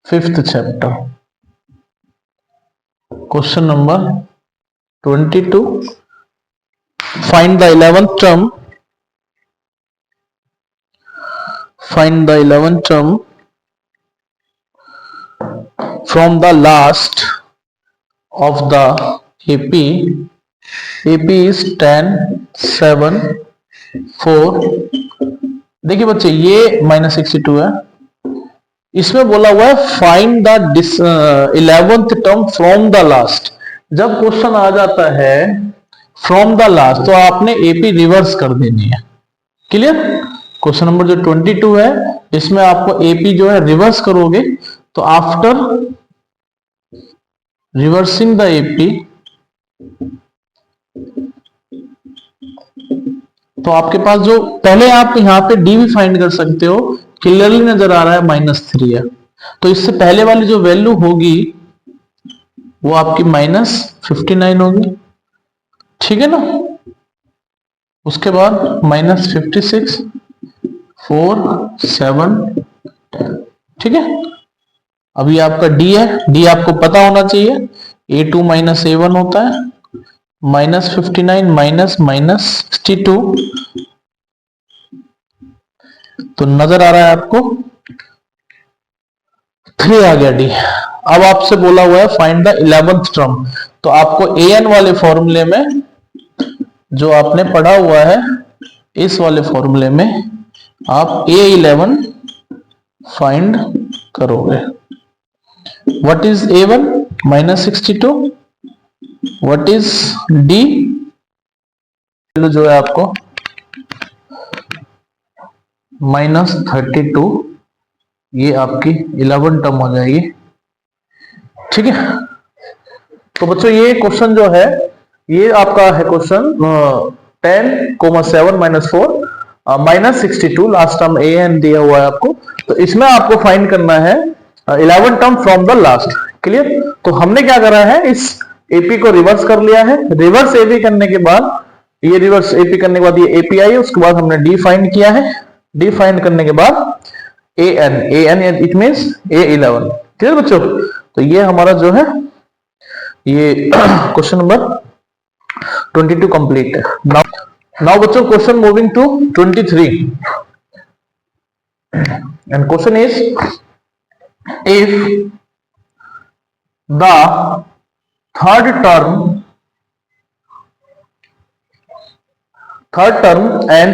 Fifth chapter, question number 22. Find the 11th term. Find the 11th term from the last of the AP. AP is 10, 7, 4. देखिए बच्चे ये -62 है, इसमें बोला हुआ है find the 11th term from the last. जब क्वेश्चन आ जाता है फ्रॉम द लास्ट तो आपने एपी रिवर्स कर देनी है। क्लियर? क्वेश्चन नंबर जो 22 है इसमें आपको एपी जो है रिवर्स करोगे तो आफ्टर रिवर्सिंग द एपी तो आपके पास जो पहले आप यहां पे डी भी फाइंड कर सकते हो, क्लियरली नजर आ रहा है -3 है, तो इससे पहले वाली जो वैल्यू होगी वो आपकी -59 होगी, ठीक है ना। उसके बाद -56, 4, 7, ठीक है। अभी आपका डी है, डी आपको पता होना चाहिए, A2 - A1 होता है, -59 -62, तो नजर आ रहा है आपको 3 आ गया डी। अब आपसे बोला हुआ है फाइंड द 11th टर्म, तो आपको an वाले फॉर्मूले में जो आपने पढ़ा हुआ है इस वाले फॉर्मूले में आप A11 फाइंड करोगे। What is A1? -62। What is D? जो है आपको -32, ये आपकी 11 टर्म हो जाएगी, ठीक है। तो बच्चों ये क्वेश्चन जो है ये आपका है क्वेश्चन 10, 7 -4 -62, लास्ट टर्म an दिया हुआ है आपको, तो इसमें आपको फाइंड करना है 11 term from the last. Clear? तो हमने क्या करा है, इस एपी को रिवर्स कर लिया है। रिवर्स एपी करने के बाद ये रिवर्स एपी करने के बाद ये एपी आई, उसके बाद हमने डी फाइंड किया है। डी फाइंड करने के बाद an it means A11। Clear बच्चों? तो ये हमारा जो है ये क्वेश्चन नंबर 22 कंप्लीट है। नाउ बच्चों question moving to 23 and question is if the third term and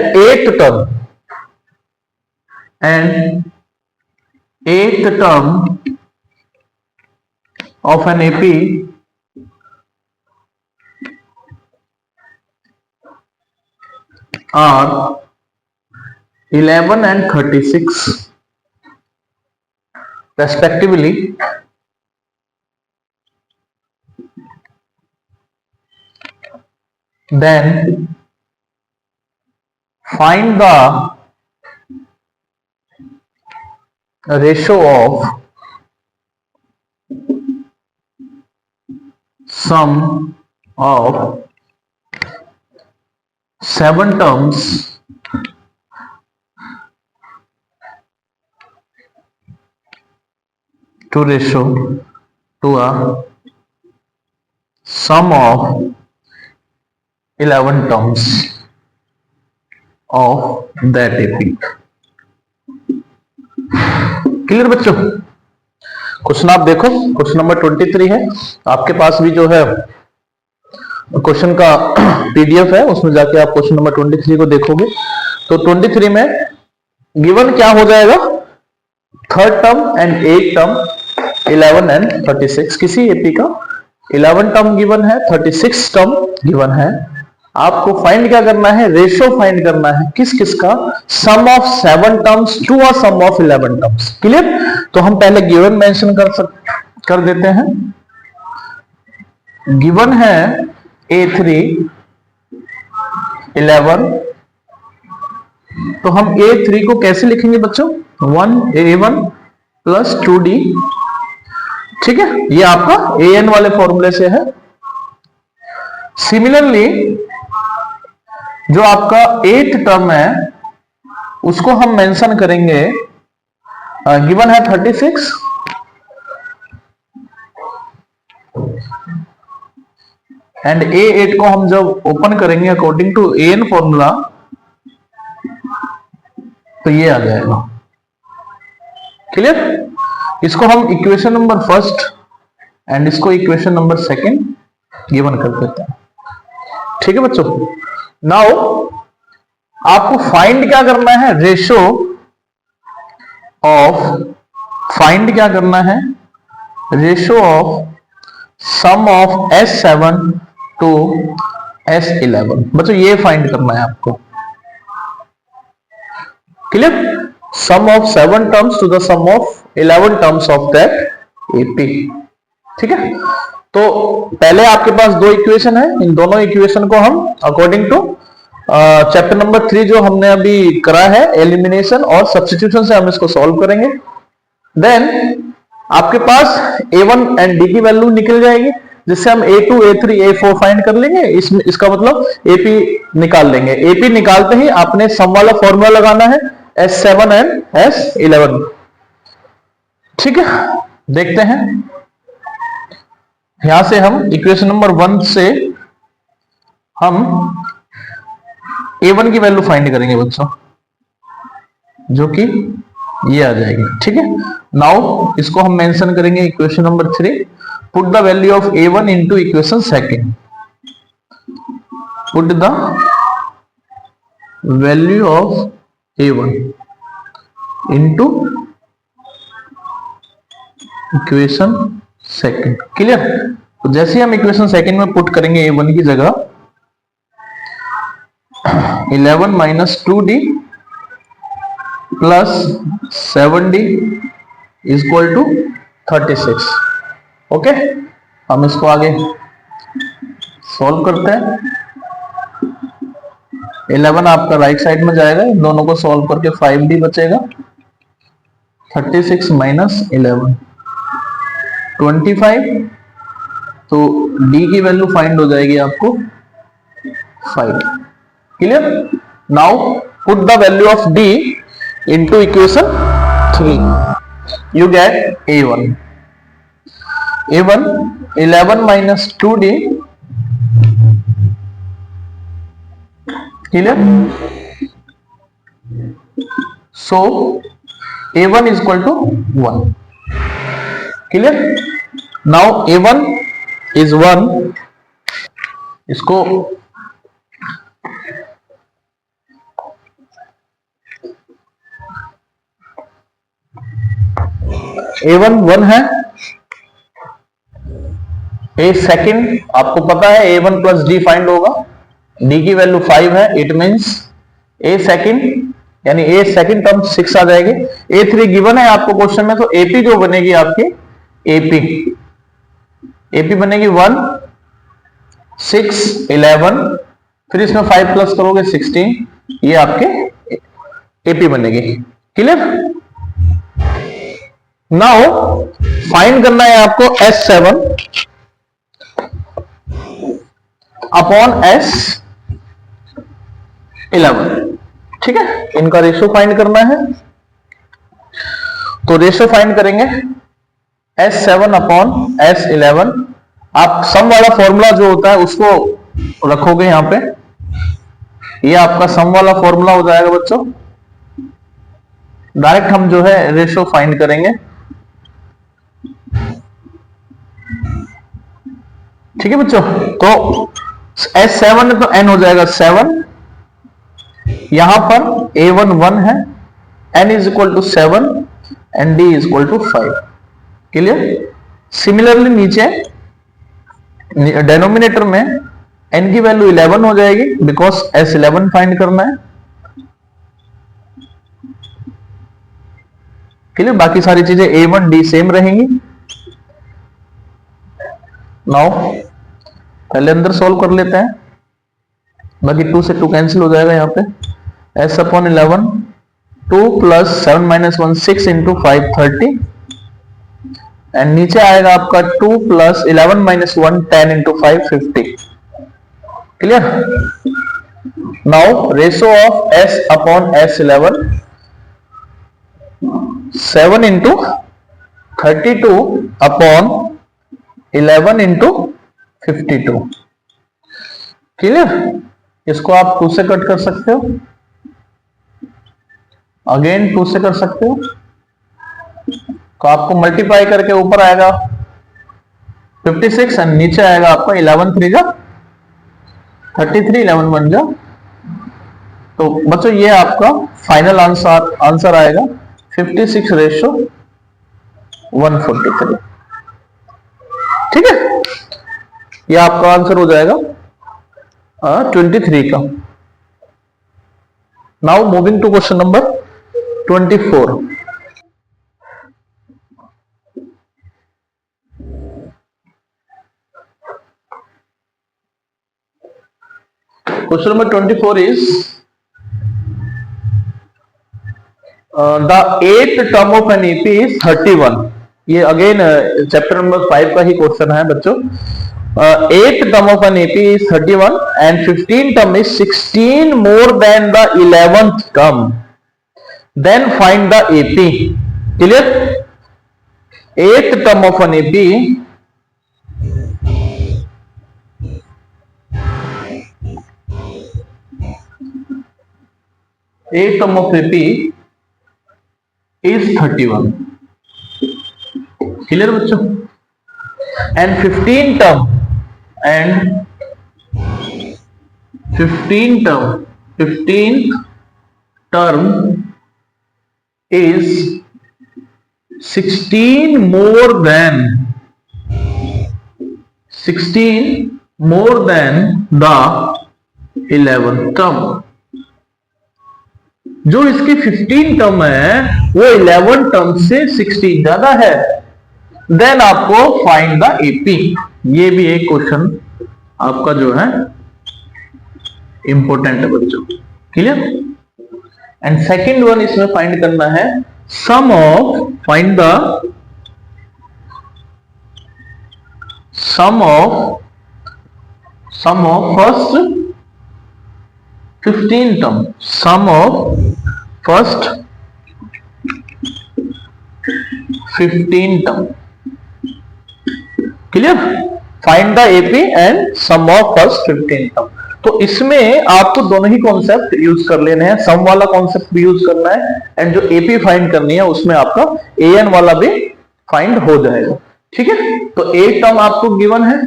eighth term of an AP are 11 and 36 respectively, then find the ratio of sum of 7 terms to ratio to a sum of 11 terms of that AP। Clear बच्चों? Question आप देखो, question number 23 है आपके पास भी जो है question का PDF है, उसमें जाके आप क्वेश्चन नंबर 23 को देखोगे तो 23 में गिवन क्या हो जाएगा, third term and eight term 11 and 36, किसी एपी का 11 टर्म गिवन है, 36 टर्म गिवन है। आपको फाइंड क्या करना है, रेशियो फाइंड करना है, किस किस का, sum of 7 terms to a sum of 11 terms. Clear? तो हम पहले गिवन मेंशन कर देते हैं। गिवन है A3 11, तो हम A3 को कैसे लिखेंगे बच्चों, 1A1 प्लस 2D, ठीक है। ये आपका an वाले फॉर्मूले से है। सिमिलरली जो आपका 8th टर्म है उसको हम मेंशन करेंगे, गिवन है 36, एंड A8 को हम जब ओपन करेंगे अकॉर्डिंग टू AN फॉर्मूला तो ये आ जाएगा। क्लियर? इसको हम इक्वेशन नंबर फर्स्ट एंड इसको इक्वेशन नंबर सेकंड गिवन कर देते हैं। ठीक है बच्चों, नाउ आपको फाइंड क्या करना है, रेशो ऑफ, फाइंड क्या करना है, ratio of sum of S7 to S11। बच्चों ये फाइंड करना है आपको। Clear? Sum of 7 terms to the sum of 11 terms of that AP। ठीक है, तो पहले आपके पास दो इक्वेशन है, इन दोनों इक्वेशन को हम अकॉर्डिंग टू चैप्टर नंबर 3 जो हमने अभी करा है एलिमिनेशन और सब्स्टिट्यूशन से हम इसको सॉल्व करेंगे। देन आपके पास A1 एंड D की वैल्यू निकल जाएगी, जिससे हम A2, A3, A4 फाइंड कर लेंगे। इसका मतलब AP निकाल लेंगे। AP निकालते ही आपने सम वाला फॉर्मूला लगाना है, S7 एंड S11। ठीक है, देखते हैं। यहां से हम इक्वेशन नंबर 1 से हम A1 की वैल्यू फाइंड करेंगे बच्चों, जो कि ये आ जाएगी। ठीक है, नाउ इसको हम मेंशन करेंगे equation number 3। Put the value of A1 into equation second. Put the value of A1 into equation second. Clear? तो जैसे ही हम इक्वेशन सेकंड में पुट करेंगे A1 की जगह 11 minus 2D plus 7D is equal to 36। Okay, हम इसको आगे सॉल्व करते हैं। 11 आपका राइट साइड में जाएगा, इन दोनों को सॉल्व करके 5D बचेगा। 36 माइनस 11 25, तो D की वैल्यू फाइंड हो जाएगी आपको 5। Clear? Now put the value of D into equation 3, you get A1 11 minus 2D, clear? So A1 is equal to 1. clear? Now A1 is 1, इसको A1 1 है, A second आपको पता है A1 प्लस D फाइंड होगा, D की value 5 है, it means A second यानी A second term 6 आ जाएगी। A3 गिवन है आपको क्वेश्चन में, तो AP जो बनेगी आपकी AP बनेगी 1 6 11, फिर इसमें 5 प्लस करोगे 16, ये आपके AP बनेगी। क्लियर? नाउ फाइंड करना है आपको S7 अपॉन S11। ठीक है, इनका रेशो फाइंड करना है, तो रेशो फाइंड करेंगे S7 अपॉन S11। आप सम वाला फॉर्मूला जो होता है उसको रखोगे यहां पे, ये आपका सम वाला फॉर्मूला हो जाएगा बच्चों। डायरेक्ट हम जो है रेशो फाइंड करेंगे। ठीक है बच्चों, तो S7 है तो N हो जाएगा 7, यहां पर A1 1 है, N is equal to 7 and D is equal to 5। Clear? Similarly नीचे डेनोमिनेटर में N की वैल्यू 11 हो जाएगी, बिकॉज S11 फाइंड करना है। क्लियर? बाकी सारी चीजें A1 D सेम रहेंगी। नाउ पहले अंदर सॉल्व कर लेते हैं, बाकी 2 से 2 कैंसिल हो जाएगा यहाँ पे। S upon 11 2 plus 7 minus 1 6 into 5 30, and नीचे आएगा आपका 2 plus 11 minus 1 10 into 5 50। Clear? Now ratio of S upon S11 7 into 32 upon 11 into 52। Clear? इसको आप 2 से कट कर सकते हो, अगेन 2 से कर सकते हो, तो आपको मल्टीप्लाई करके ऊपर आएगा 56 एंड नीचे आएगा आपका 11 3 जा 33, 11 1 जा। तो बच्चों ये आपका फाइनल आंसर आएगा 56:143। ठीक है, ये आपका आंसर हो जाएगा 23 का। Now moving to question number 24। Question number 24 is the eighth term of an AP is 31. ये अगेन चैप्टर नंबर 5 का ही क्वेश्चन है बच्चों। Eighth term of an AP is 31 and 15 term is 16 more than the 11th term. Then find the AP. Clear? Eighth term of an AP eighth term of AP is 31. Clear बच्चों? And 15th term is 16 more than the 11th term. जो इसकी 15 term है वो 11 term से 16 ज्यादा है, then आपको find the AP. ये भी एक क्वेश्चन आपका जो है इंपॉर्टेंट है बच्चों। क्लियर? एंड सेकंड वन इसमें फाइंड करना है sum of first 15 term, sum of first 15 term. Clear? Find the AP and sum of first 15 term। तो इसमें आपको दोनों ही कॉन्सेप्ट यूज कर लेने हैं, सम वाला कॉन्सेप्ट भी यूज करना है एंड जो एपी फाइंड करनी है उसमें आपका एन वाला भी फाइंड हो जाएगा। ठीक है, तो एक टर्म आपको गिवन है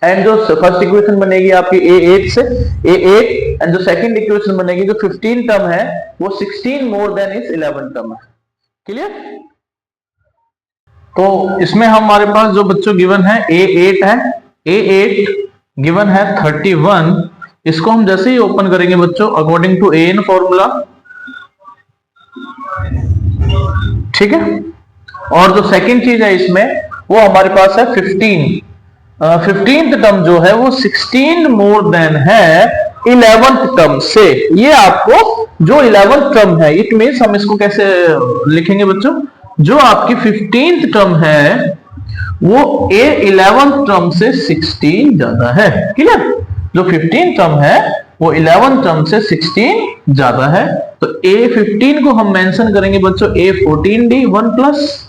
एंड जो फर्स्ट इक्वेशन बनेगी आपकी A8 से A8 एंड जो सेकंड इक्वेशन बनेगी जो 15 टर्म है वो 16 मोर देन इस 11 टर्म है। क्लियर? तो इसमें हमारे पास जो बच्चों गिवन है A8 है, A8 गिवन है 31। इसको हम जैसे ही ओपन करेंगे बच्चों अकॉर्डिंग टू AN फॉर्मूला, ठीक है, और जो सेकंड चीज है इसमें वो हमारे पास है 15th टर्म जो है वो 16 मोर देन है 11th टर्म से। ये आपको जो 11th टर्म है इट मींस हम इसको कैसे लिखेंगे बच्चों, जो आपकी 15th टर्म है वो 11th टर्म से 16 ज्यादा है। क्लियर? जो 15th टर्म है वो 11th टर्म से 16 ज्यादा है। तो A15 को हम मेंशन करेंगे बच्चों A14D 1 plus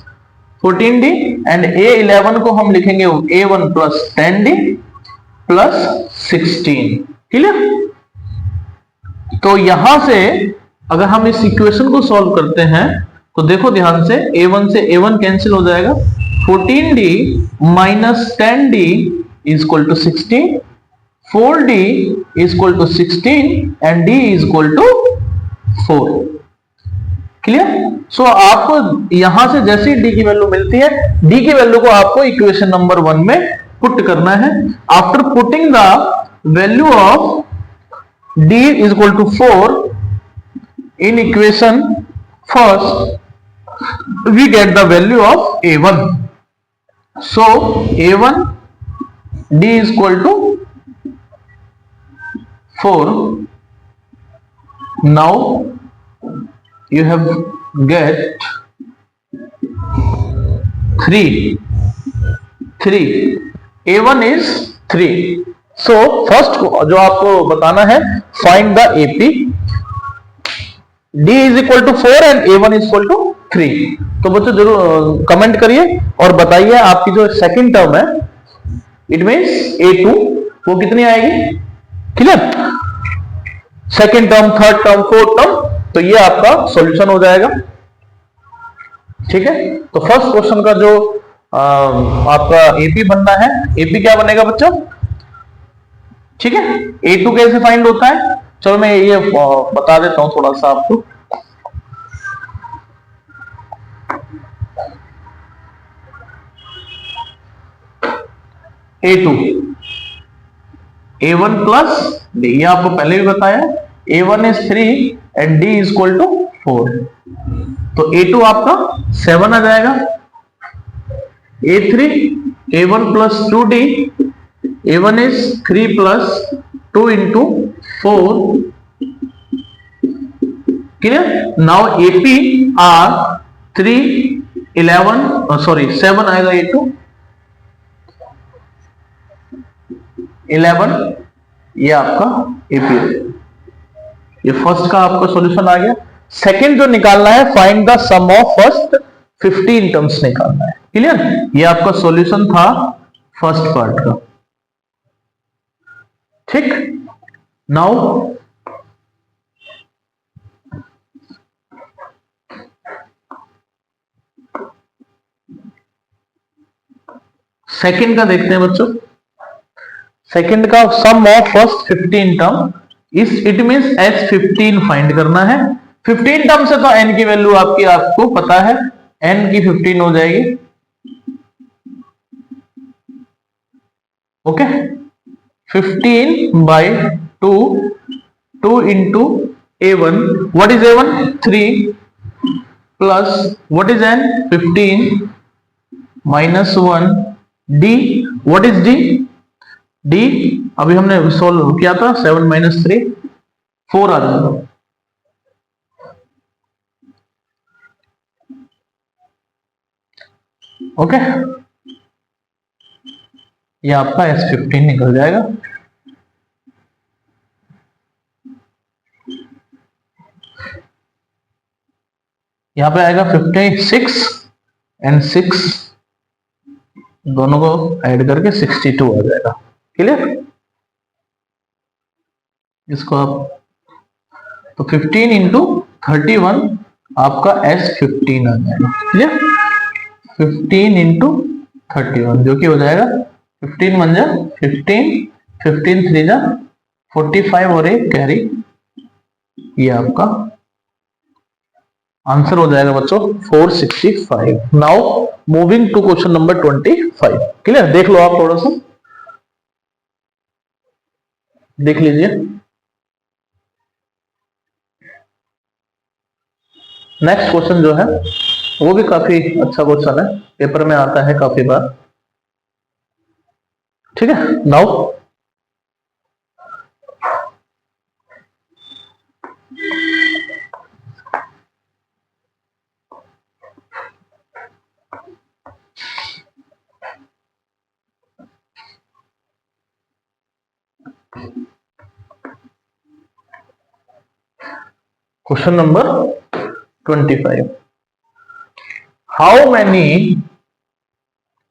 14D and A11 को हम लिखेंगे A1 plus 10D plus 16। Clear? तो यहां से अगर हम इस इक्वेशन को सॉल्व करते हैं तो देखो ध्यान से A1 से A1 कैंसिल हो जाएगा, 14D minus 10D is equal to 16, 4D is equal to 16 and D is equal to 4। Clear? So आपको यहां से जैसे डी की वैल्यू मिलती है, डी की वैल्यू को आपको इक्वेशन नंबर 1 में पुट करना है। After putting the value of D is equal to 4 in equation first we get the value of A1। So A1 D is equal to 4। Now you have get 3 A1 is 3। so first जो आपको बताना है find the AP, D is equal to 4 and A1 is equal to 3। तो बच्चों जरूर comment करिए और बताइए आपकी जो सेकंड टर्म है इट मींस A2 वो कितनी आएगी। Clear? Second term, third term, fourth term, तो ये आपका सॉल्यूशन हो जाएगा। ठीक है, तो फर्स्ट क्वेश्चन का जो आपका एपी बनना है, एपी क्या बनेगा बच्चों? ठीक है, A2 कैसे फाइंड होता है, चलो मैं ये बता देता हूं थोड़ा सा आपको। A2 A1 प्लस डी, ये आपको पहले भी बताया, A1 is 3 and D is equal to 4, तो A2 आपका 7 आ जाएगा। A3 A1 plus 2D, A1 is 3 plus 2 into 4. Clear? Now AP are 3, 11, sorry 7 आएगा A2, 11, ये आपका AP है। ये फर्स्ट का आपका सॉल्यूशन आ गया। सेकंड जो निकालना है, find the sum of first 15 terms निकालना है। क्लियर? ये आपका सॉल्यूशन था फर्स्ट पार्ट का। ठीक, नाउ सेकंड का देखते हैं बच्चों। सेकंड का सम ऑफ फर्स्ट 15 टर्म इस, इट मींस S15 फाइंड करना है। 15 टर्म से तो n की वैल्यू आपको पता है, n की 15 हो जाएगी। Okay, 15 by 2, 2 into A1, what is A1? 3 plus what is n? 15 minus 1, D, what is D? D अभी हमने सॉल्व किया था, 7 minus 3, 4 आ जाएगा। ओके, ये आपका S15 निकल जाएगा। यहां पे आएगा 56 एंड 6 दोनों को ऐड करके 62 आ जाएगा। क्लियर? इसको आप तो 15 इंटू 31 आपका S15 आ जाएगा। क्लियर? 15 इंटू 31 जो कि हो जाएगा 15 1 जा 15, 15 3 जा 45 और एक कैरी, ये आपका आंसर हो जाएगा बच्चों 465। Now moving to question number 25। Clear? देख लो आप, थोड़ा सा देख लीजिए। नेक्स्ट क्वेश्चन जो है वो भी काफी अच्छा क्वेश्चन है, पेपर में आता है काफी बार। ठीक है, now question number 25। How many,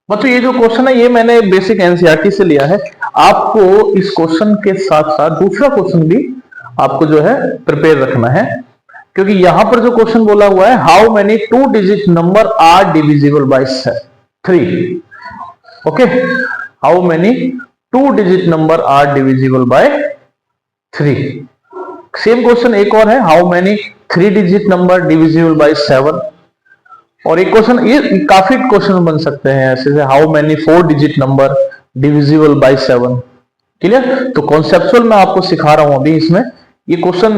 मतलब ये जो क्वेश्चन है ये मैंने बेसिक एनसीईआरटी से लिया है। आपको इस क्वेश्चन के साथ साथ दूसरा क्वेश्चन भी आपको जो है प्रिपेयर रखना है, क्योंकि यहां पर जो क्वेश्चन बोला हुआ है, how many 2 digit number are divisible by 3। Okay, how many 2 digit number are divisible by 3। Same question एक और है, how many 3 digit number divisible by 7। और एक क्वेश्चन, ये काफी क्वेश्चन बन सकते हैं ऐसे से, how many 4 digit number divisible by 7। Clear? तो कॉन्सेप्चुअल मैं आपको सिखा रहा हूं अभी, इसमें ये क्वेश्चन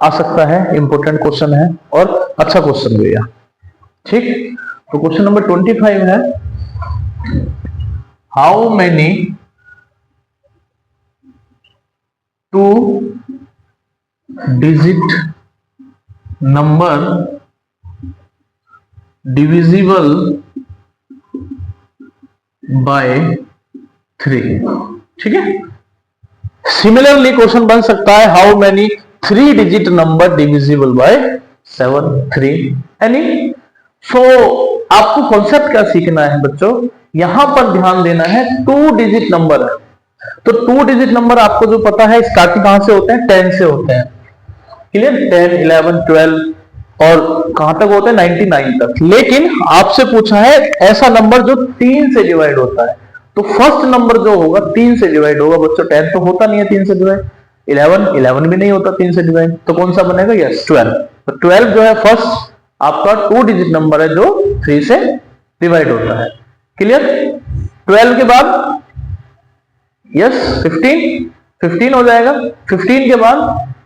आ सकता है, इंपॉर्टेंट क्वेश्चन है और अच्छा क्वेश्चन भी है। ठीक, तो क्वेश्चन नंबर 25 है, how many 2 digit number divisible by 3। ठीक है, सिमिलरली क्वेश्चन बन सकता है, how many 3 digit number divisible by 7, 3 any. So आपको कॉन्सेप्ट क्या सीखना है बच्चों, यहां पर ध्यान देना है 2 डिजिट नंबर है, तो 2 डिजिट नंबर आपको जो पता है स्टार्टिंग कहां से होते हैं, 10 से होते हैं। क्लियर, 10, 11, 12 और कहां तक होते हैं, 99 तक। लेकिन आपसे पूछा है ऐसा नंबर जो 3 से डिवाइड होता है, तो फर्स्ट नंबर जो होगा 3 से डिवाइड होगा बच्चों। 10 तो होता नहीं है 3 से डिवाइड, 11 भी नहीं होता 3 से डिवाइड, तो कौन सा बनेगा, यस 12। तो 12 जो है फर्स्ट आपका 2 डिजिट नंबर है जो 3 से डिवाइड होता है। क्लियर, 12 के बाद यस 15 हो जाएगा, 15 के बाद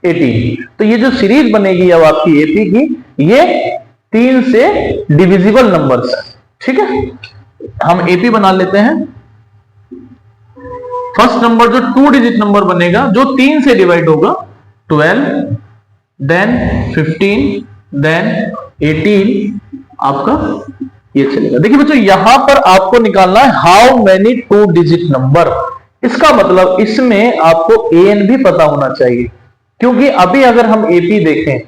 18। तो ये जो सीरीज बनेगी अब आपकी एपी की, ये 3 से डिविजिबल नंबर्स है। ठीक है, हम एपी बना लेते हैं। फर्स्ट नंबर जो 2 डिजिट नंबर बनेगा जो 3 से डिवाइड होगा, 12, देन 15, देन 18 आपका ये चलेगा। देखिए बच्चों यहां पर आपको निकालना है हाउ मेनी 2 डिजिट नंबर। इसका मतलब इसमें आपको एन भी पता होना चाहिए, क्योंकि अभी अगर हम एपी देखें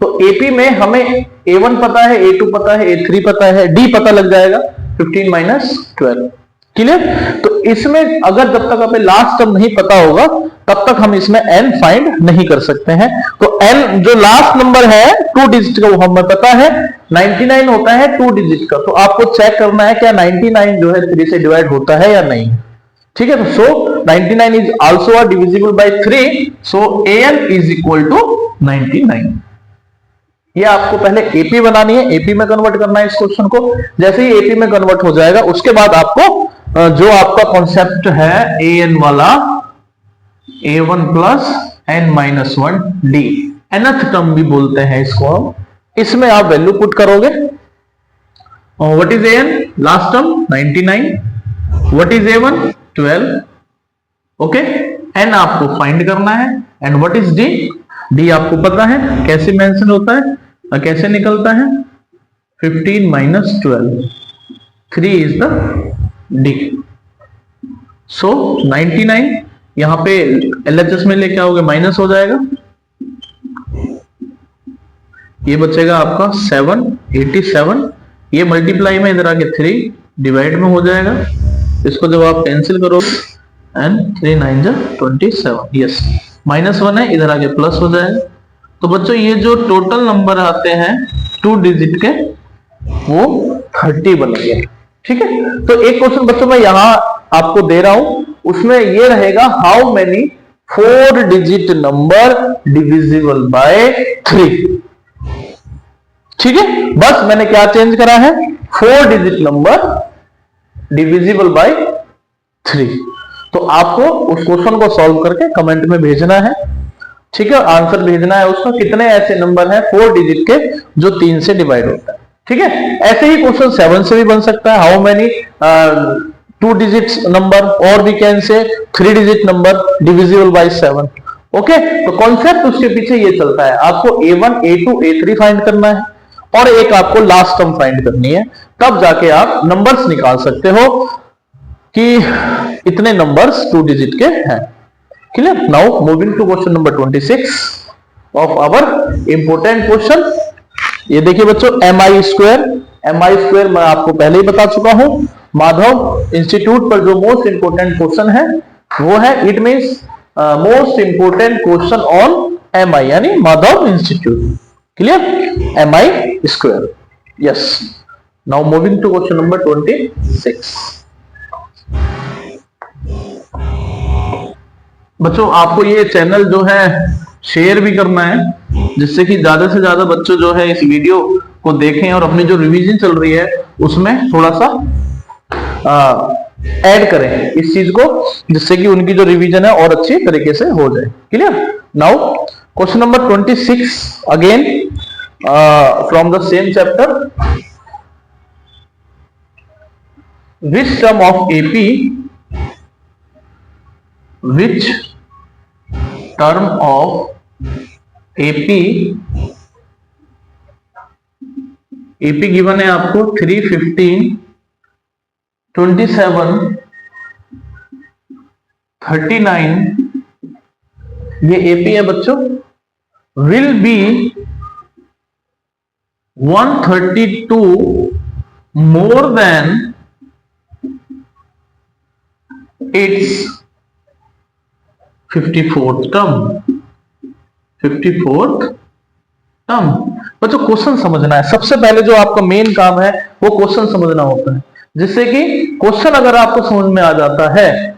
तो एपी में हमें A1 पता है, A2 पता है, A3 पता है, D पता लग जाएगा, 15 माइनस 12। क्लियर, तो इसमें अगर जब तक हमें लास्ट टर्म नहीं पता होगा तब तक हम इसमें n फाइंड नहीं कर सकते हैं। तो n जो लास्ट नंबर है 2 डिजिट का वो हमें पता है, 99 होता है 2 डिजिट का। तो आपको चेक करना है क्या 99 जो है 3 से डिवाइड होता है या नहीं। ठीक है, तो so 99 is also divisible by 3, so an is equal to 99। ये आपको पहले एपी बनानी है, एपी में कन्वर्ट करना है इस क्वेश्चन को। जैसे ही एपी में कन्वर्ट हो जाएगा उसके बाद आपको जो आपका कॉन्सेप्ट है an वाला, a1 plus n minus 1 d, nth term भी बोलते हैं इसको हम, इसमें आप वैल्यू पुट करोगे। What is an, last term 99, what is a1, 12, okay, n आपको फाइंड करना है, and what is d, d आपको पता है कैसे मेंशन होता है, कैसे निकलता है, 15 माइनस 12, 3 इज द d। सो 99 यहां पे LHS में लेके आओगे माइनस हो जाएगा, ये बचेगा आपका 7, 87, ये मल्टीप्लाई में इधर आके 3 डिवाइड में हो जाएगा। इसको जब आप कैंसिल करोगे एंड 3 9 जा 27, यस माइनस 1 है, इधर आके प्लस हो जाएगा। तो बच्चों ये जो टोटल नंबर आते हैं 2 डिजिट के वो 30 बनेंगे। ठीक है, तो एक क्वेश्चन बच्चों मैं यहां आपको दे रहा हूं, उसमें ये रहेगा how many 4 digit number divisible by 3। ठीक है, बस मैंने क्या चेंज करा है, 4 डिजिट नंबर डिविजिबल बाय 3। तो आपको उस क्वेश्चन को सॉल्व करके कमेंट में भेजना है। ठीक है, आंसर भेजना है उसका, कितने ऐसे नंबर हैं 4 डिजिट के जो 3 से डिवाइड होता है। ठीक है, ऐसे ही क्वेश्चन 7 से भी बन सकता है, हाउ मेनी 2 डिजिट नंबर, और we can say 3 digit number divisible by 7। Okay, तो कॉन्सेप्ट उसके पीछे ये चलता है, आपको A1, A2, A3 फाइंड करना है और एक आपको लास्ट टर्म फाइंड करनी है, तब जाके आप नंबर्स निकाल सकते हो कि इतने नंबर्स 2 डिजिट के हैं। Clear, now moving to question number 26 of our important question. ये देखिए बच्चों mi स्क्वायर मैं आपको पहले ही बता चुका हूं, माधव इंस्टीट्यूट पर जो मोस्ट इंपोर्टेंट क्वेश्चन है वो है, it means most important question on mi यानी Madhav institute. Clear, mi square, yes. Now moving to question number 26। बच्चों आपको ये चैनल जो है शेयर भी करना है, जिससे कि ज्यादा से ज्यादा बच्चों जो है इस वीडियो को देखें और अपनी जो रिवीजन चल रही है उसमें थोड़ा सा ऐड करें इस चीज को, जिससे कि उनकी जो रिवीजन है और अच्छी तरीके से हो जाए। Clear, now question number 26 again from the same chapter. Which term of AP, which term of AP given है आपको 3, 15, 27, 39, ये AP है बच्चों, will be 132 more than its 54th term, 54th term. बच्चों क्वेश्चन समझना है, सबसे पहले जो आपका मेन काम है वो क्वेश्चन समझना होता है, जिससे कि क्वेश्चन अगर आपको समझ में आ जाता है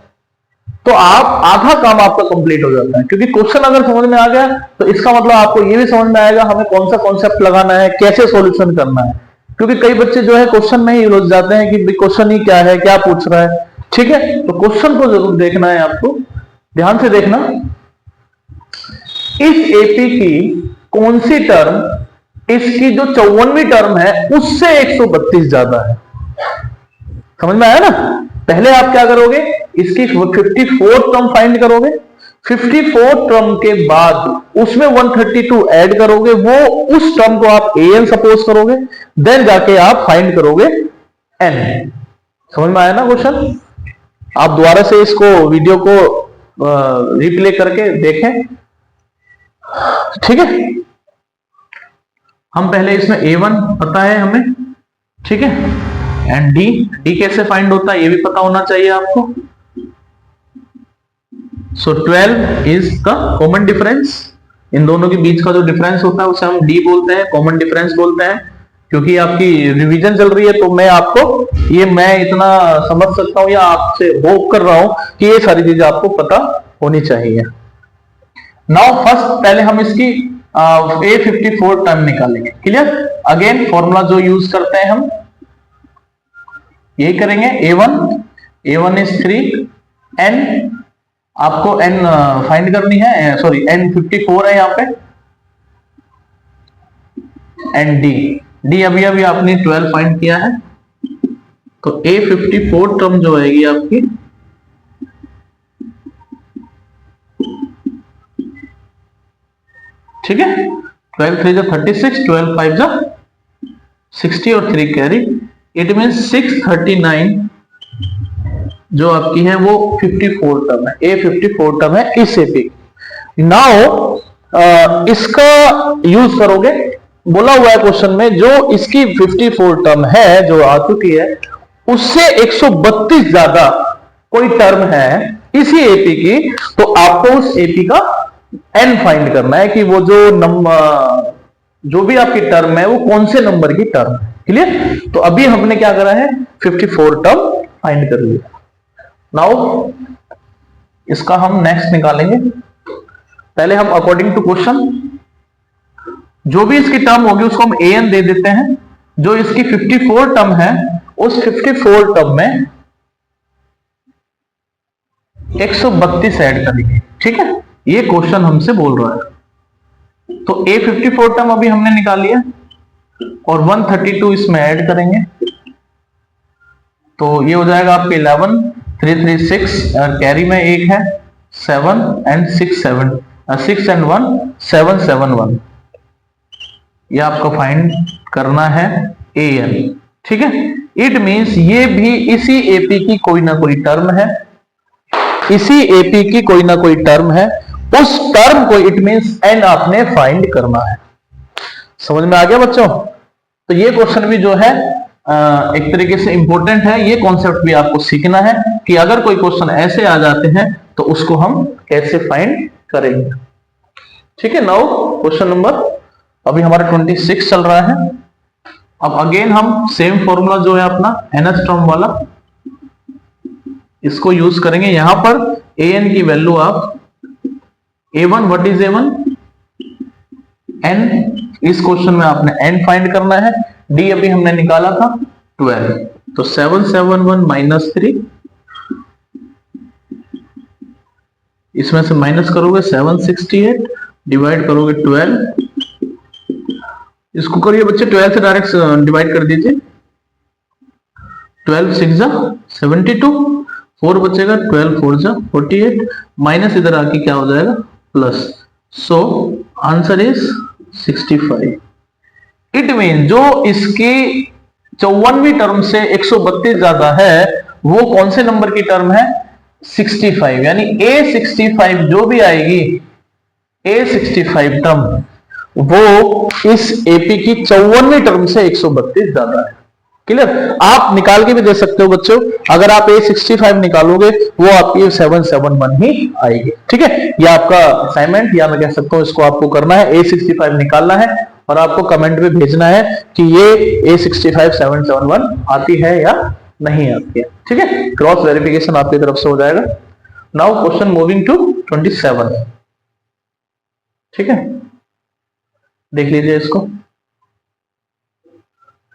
तो आप आधा काम आपका कंप्लीट हो जाता है। क्योंकि क्वेश्चन अगर समझ में आ गया तो इसका मतलब आपको ये भी समझ में आएगा हमें कौन सा कॉन्सेप्ट लगाना है, कैसे सॉल्यूशन करना है। क्योंकि कई बच्चे जो है क्वेश्चन में ही उलझ जाते हैं कि क्वेश्चन ही क्या है, क्या पूछ रहा है। ठीक है, तो क्वेश्चन को जरूर देखना है आपको, ध्यान से देखना। इस एपी की कौन सी टर्म इसकी जो 54वीं टर्म है उससे 132 ज्यादा है? समझ में आया ना? पहले आप क्या करोगे, इसकी 54th टर्म फाइंड करोगे, 54th टर्म के बाद उसमें 132 ऐड करोगे, वो उस टर्म को आप an सपोज करोगे, देन जाके आप फाइंड करोगे n। समझ में आया ना क्वेश्चन? आप दोबारा से इसको वीडियो को रिप्ले करके देखें। ठीक है, हम पहले इसमें a1 पता है हमें, ठीक है, एंड d कैसे फाइंड होता है ये भी पता होना चाहिए आपको। सो 12 इज द कॉमन डिफरेंस, इन दोनों के बीच का जो डिफरेंस होता है उसे हम d बोलते हैं, कॉमन डिफरेंस बोलते हैं। क्योंकि आपकी रिवीजन चल रही है तो मैं आपको मैं इतना समझ सकता हूं या आपसे होप कर रहा हूं कि ये सारी चीजें आपको पता होनी चाहिए। नाउ फर्स्ट पहले हम इसकी A54 टर्म निकालेंगे। क्लियर? अगेन फॉर्मूला जो यूज करते हैं हम यही करेंगे। A1 इज 3, n आपको n फाइंड करनी है, सॉरी n 54 है यहाँ पे, एंड d अभी अभी आपने 12 फाइंड किया है, तो A54 टर्म जो आएगी आपकी ठीक है, 12 3 36, 12 5 60 और 3 कैरी, इट मीन 639 जो आपकी है वो 54 टर्म है, A54 टर्म है इस एपी। नाउ इसका यूज करोगे, बोला हुआ है क्वेश्चन में जो इसकी 54 टर्म है जो आ चुकी है उससे 132 ज्यादा कोई टर्म है इसी एपी की, तो आपको उस एपी का n फाइंड करना है कि वो जो नंबर जो भी आपकी टर्म है वो कौन से नंबर की टर्म है। क्लियर? तो अभी हमने क्या करा है, 54 टर्म फाइंड कर लिया। नाउ इसका हम नेक्स्ट निकालेंगे। पहले हम अकॉर्डिंग टू क्वेश्चन जो भी इसकी टर्म होगी उसको हम an दे देते हैं। जो इसकी 54 टर्म है उस 54 टर्म में 132 ऐड करेंगे। ठीक है, ये क्वेश्चन हमसे बोल रहा है। तो A54 टर्म अभी हमने निकाल लिया और 132 इसमें ऐड करेंगे, तो ये हो जाएगा आपके 11 3 3 6 और कैरी में एक है 7 एंड 6 7 6 एंड 1 7 7 1। ये आपको फाइंड करना है an। ठीक है, इट मींस ये भी इसी एपी की कोई ना कोई टर्म है, इसी एपी की कोई ना कोई टर्म है, उस टर्म को इट मींस n आपने फाइंड करना है। समझ में आ गया बच्चों? तो ये क्वेश्चन भी जो है एक तरीके से इंपॉर्टेंट है, ये कॉन्सेप्ट भी आपको सीखना है कि अगर कोई क्वेश्चन ऐसे आ जाते हैं तो उसको हम कैसे फाइंड करेंगे। ठीक है, नाउ क्वेश्चन नंबर अभी हमारा 26 चल रहा है। अब अगेन हम सेम फॉर्मूला जो है अपना nth टर्म वाला इसको यूज करेंगे। यहां पर an की वैल्यू आप a1 what is a1 n, इस क्वेश्चन में आपने n फाइंड करना है। d अभी हमने निकाला था 12, तो 771 माइनस 3, इसमें से माइनस करोगे 768 डिवाइड करोगे 12, इसको करिए बच्चे 12 से डायरेक्ट डिवाइड कर दीजिए, 12 6 72, 4 बचेगा, 12 4 48, माइनस इधर आके क्या हो जाएगा plus, so answer is 65। It mean जो इसकी 54वीं टर्म से 132 ज्यादा है वो कौन से नंबर की टर्म है, 65, यानी A65 जो भी आएगी A65 टर्म वो इस एपी की 54वीं टर्म से 132 ज्यादा है। क्लियर। आप निकाल के भी दे सकते हो बच्चों, अगर आप A65 निकालोगे वो आपकी 771 ही आएगी। ठीक है, ये आपका असाइनमेंट या मैं कह सकता हूं इसको आपको करना है, A65 निकालना है और आपको कमेंट में भेजना है कि ये A65 771 आती है या नहीं आती है। ठीक है, क्रॉस वेरिफिकेशन आपकी तरफ से हो जाएगा। Now question moving to 27। ठीक है, देख लीजिए इसको,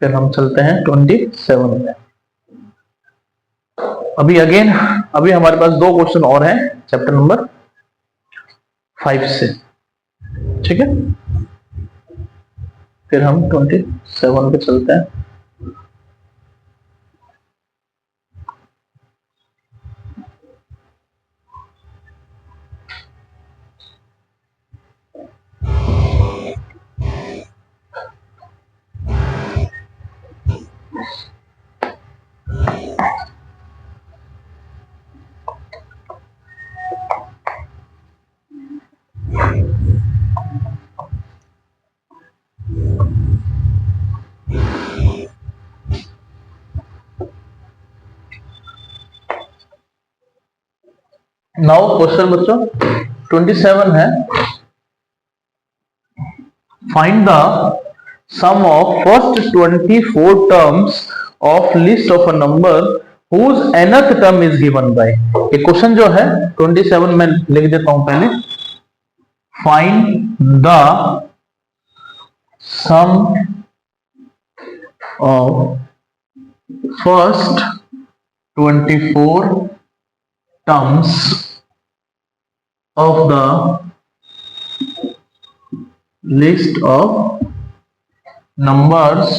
फिर हम चलते हैं 27 में। अभी हमारे पास दो क्वेश्चन और हैं चैप्टर नंबर 5 से। ठीक है, फिर हम 27 पे चलते हैं। नाउ क्वेश्चन बच्चों 27 है, find the sum of first 24 terms of list of a number whose nth term is given by। ये क्वेश्चन जो है 27 में लिख देता हूं पहले, find the sum of first 24 terms of the list of numbers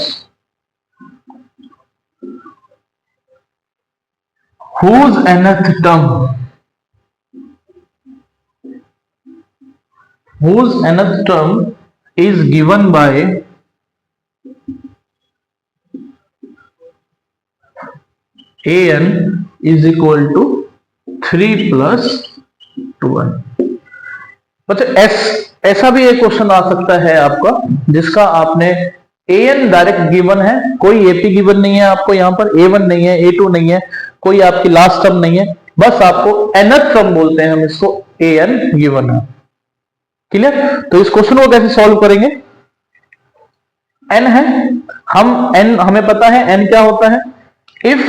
whose nth term is given by an is equal to 3 plus 1। बच्चों ऐसा भी एक क्वेश्चन आ सकता है आपका जिसका आपने an डायरेक्ट गिवन है, कोई AP गिवन नहीं है आपको, यहां पर A1 नहीं है, A2 नहीं है, कोई आपकी लास्ट टर्म नहीं है, बस आपको nth टर्म बोलते हैं हम इसको, an गिवन है। क्लियर। तो इस क्वेश्चन को कैसे सॉल्व करेंगे, n है, हमें पता है n क्या होता है, if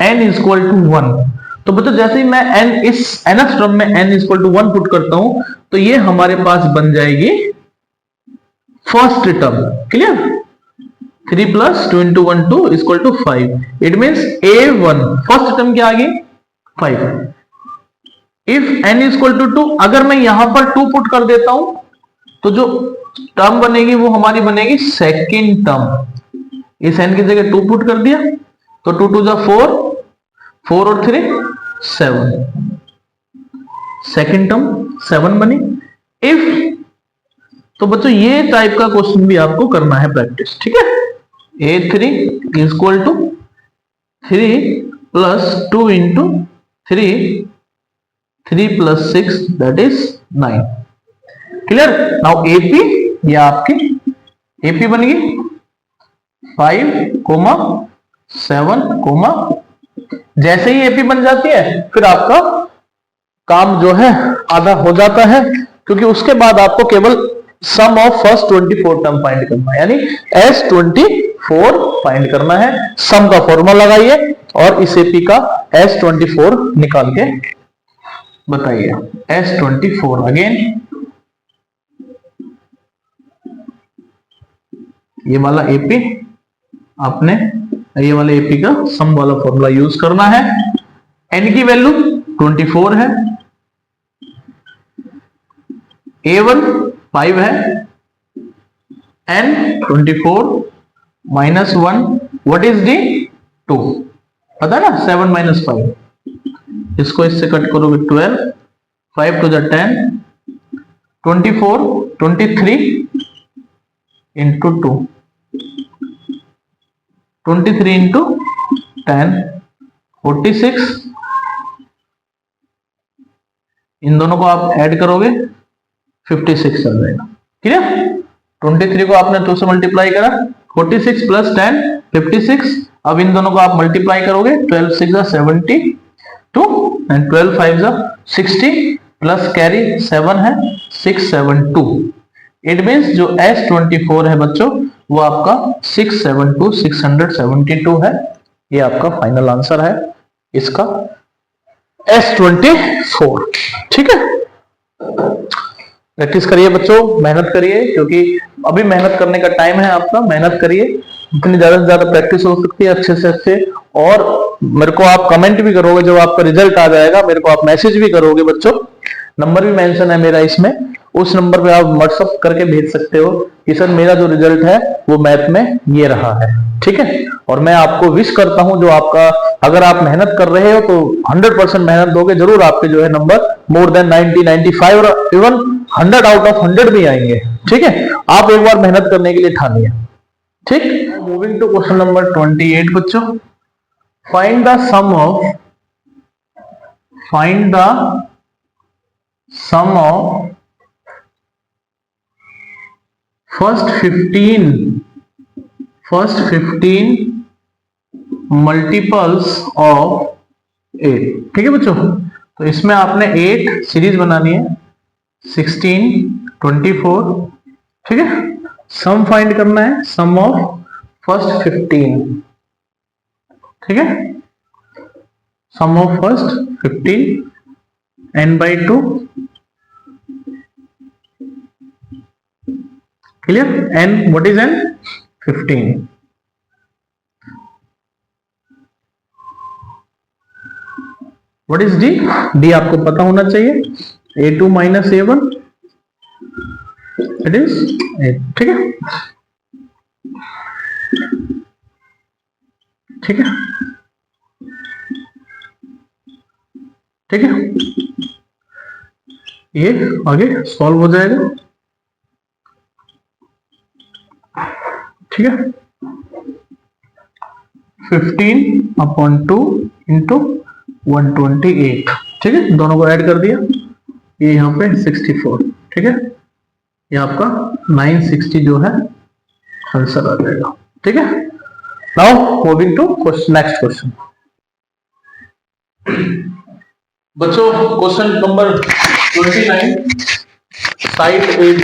n is equal to 1, तो बच्चों जैसे ही मैं n इस nth टर्म में n is equal to 1 put करता हूं तो ये हमारे पास बन जाएगी first term. Clear. 3 plus 2 into 1 2 is equal to 5। It means A1 first term क्या आ गई 5। If n is equal to 2, अगर मैं यहां पर 2 पुट कर देता हूं तो जो टर्म बनेगी वो हमारी बनेगी सेकेंड टर्म। इस n की जगह 2 पुट कर दिया तो 2 2 जा 4, 4 और 3 7, सेकेंड टर्म 7 बनी। इफ, तो बच्चों ये टाइप का क्वेश्चन भी आपको करना है प्रैक्टिस। ठीक है, A3 is equal to 3 plus 2 into 3 plus 6 that is 9। Clear. Now AP, ये आपकी AP बन गई 5, 7, जैसे ही AP बन जाती है फिर आपका काम जो है आधा हो जाता है, क्योंकि उसके बाद आपको केवल सम ऑफ फर्स्ट 24 टर्म फाइंड करना है, यानी S24 फाइंड करना है। सम का फॉर्मूला लगाइए और इस AP का S24 निकाल के बताइए। S24 अगेन ये वाला AP आपने ये वाले AP का सम वाला फॉर्मूला यूज करना है। n की वैल्यू 24 है, A1 5 है, n 24 minus 1 what is D 2, पता है ना 7 माइनस 5, इसको इससे कट करोगे 12, 5 टू द 10, 24 23 इंटू 2, 23 इंटू 10 46, इन दोनों को आप ऐड करोगे 56 आ जाएगा। ठीक है, 23 को आपने 2 से मल्टीप्लाई करा 46 प्लस 10 56। अब इन दोनों को आप मल्टीप्लाई करोगे, 12 6 72 एंड 12 5 60 प्लस कैरी 7 है 672। इट मीन्स जो S24 है बच्चों वो आपका 672 है। ये आपका फाइनल आंसर है इसका S24। ठीक है, प्रैक्टिस करिए बच्चों, मेहनत करिए, क्योंकि अभी मेहनत करने का टाइम है आपका। मेहनत करिए, जितनी ज्यादा से ज्यादा प्रैक्टिस हो सकती है अच्छे से अच्छे। और मेरे को आप कमेंट भी करोगे जब आपका रिजल्ट आ जाएगा, मेरे को आप मैसेज भी करोगे बच्चों। नंबर भी मेंशन है मेरा इसमें, उस नंबर पे आप व्हाट्सअप करके भेज सकते हो कि सर मेरा जो रिजल्ट है वो मैथ में ये रहा है। ठीक है, और मैं आपको विश करता हूं, जो आपका अगर आप मेहनत कर रहे हो तो 100% मेहनत दोगे, जरूर आपके जो है नंबर मोर देन 90 95 और इवन 100 आउट ऑफ 100 भी आएंगे। ठीक है, आप एक बार मेहनत करने के लिए ठानिए। ठीक, मूविंग टू क्वेश्चन नंबर 28 बच्चों। Find the sum of first 15 multiples of 8। ठीक है बच्चों, तो इसमें आपने 8 सीरीज बनानी है, 16 24। ठीक है, सम फाइंड करना है, सम ऑफ फर्स्ट 15। ठीक है, sum of first 15 n/2 clear. n what is n 15। What is d? d आपको पता होना चाहिए, a2 minus a1 it is 8। ठीक है, ठीक है, ठीक है, ये आगे सॉल्व हो जाएगा। ठीक है, 15/2 इंटू 128। ठीक है, दोनों को ऐड कर दिया, ये यहाँ पे 64। ठीक है, ये आपका 960 जो है आंसर आ जाएगा। ठीक है, now moving to next question. बच्चों question number 29, side AB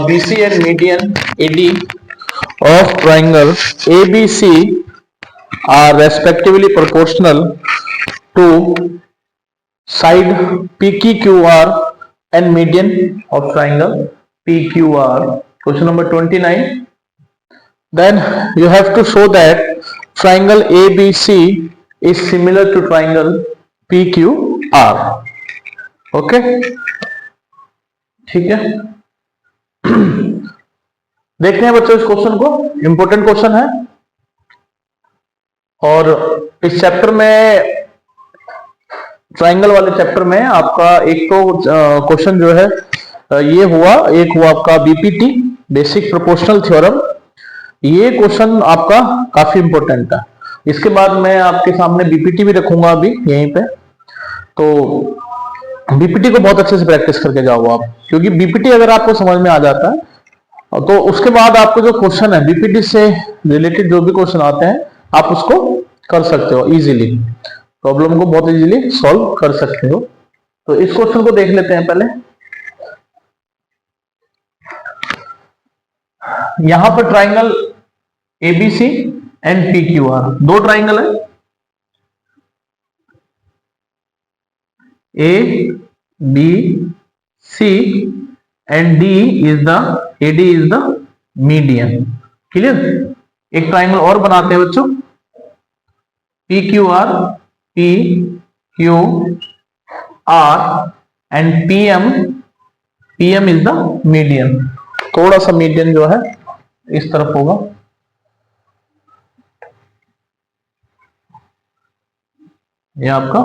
BC and median AD of triangle ABC are respectively proportional to side PQR and median of triangle PQR. Question number 29. Then you have to show that triangle ABC is similar to triangle PQR. Okay, ठीक है, देखते हैं बच्चों इस question को। Important question है, और इस चैप्टर में, ट्राइंगल वाले चैप्टर में आपका एक तो क्वेश्चन जो है ये हुआ, एक हुआ आपका बीपीटी बेसिक प्रोपोर्शनल थ्योरम। ये क्वेश्चन आपका काफी इंपॉर्टेंट है। इसके बाद मैं आपके सामने बीपीटी भी रखूंगा अभी यहीं पे, तो बीपीटी को बहुत अच्छे से प्रैक्टिस करके जाओ आप, क्योंकि बीपीटी अगर आपको समझ में आ जाता है तो उसके बाद आपको जो क्वेश्चन है बीपीटी से रिलेटेड जो भी क्वेश्चन आते हैं आप उसको कर सकते हो इजीली, प्रॉब्लम को बहुत इजीली सॉल्व कर सकते हो। तो इस क्वेश्चन को देख लेते हैं पहले। यहां पर ट्राइंगल एबीसी एंड पीक्यूआर, दो ट्राइंगल है, A B C and D is the AD is the median. Clear, एक ट्राइंगल और बनाते हैं बच्चों, PQR and PM is the median. थोड़ा सा मीडियन जो है इस तरफ होगा, ये आपका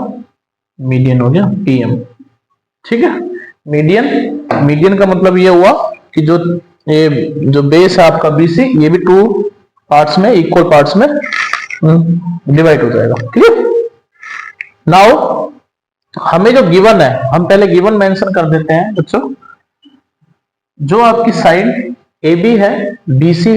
मीडियन हो गया PM। ठीक है, मीडियन का मतलब ये हुआ कि जो बेस है आपका BC, ये भी 2 पार्ट्स में, इक्वल पार्ट्स में डिवाइड हो जाएगा। क्लियर, नाउ हमें जो गिवन है, हम पहले गिवन मेंशन कर देते हैं बच्चों। जो आपकी साइड ए बी है, बी सी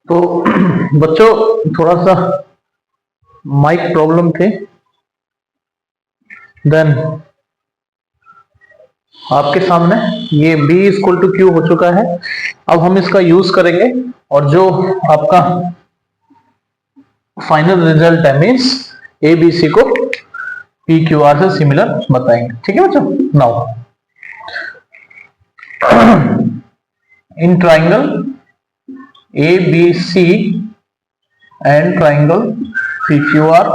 तो बच्चों थोड़ा सा माइक प्रॉब्लम थे, देन आपके सामने ये B इक्वल टू क्यू हो चुका है। अब हम इसका यूज करेंगे और जो आपका फाइनल रिजल्ट है मीन्स ABC को PQR से सिमिलर बताएंगे। ठीक है बच्चों। Now in triangle ABC and triangle PQR,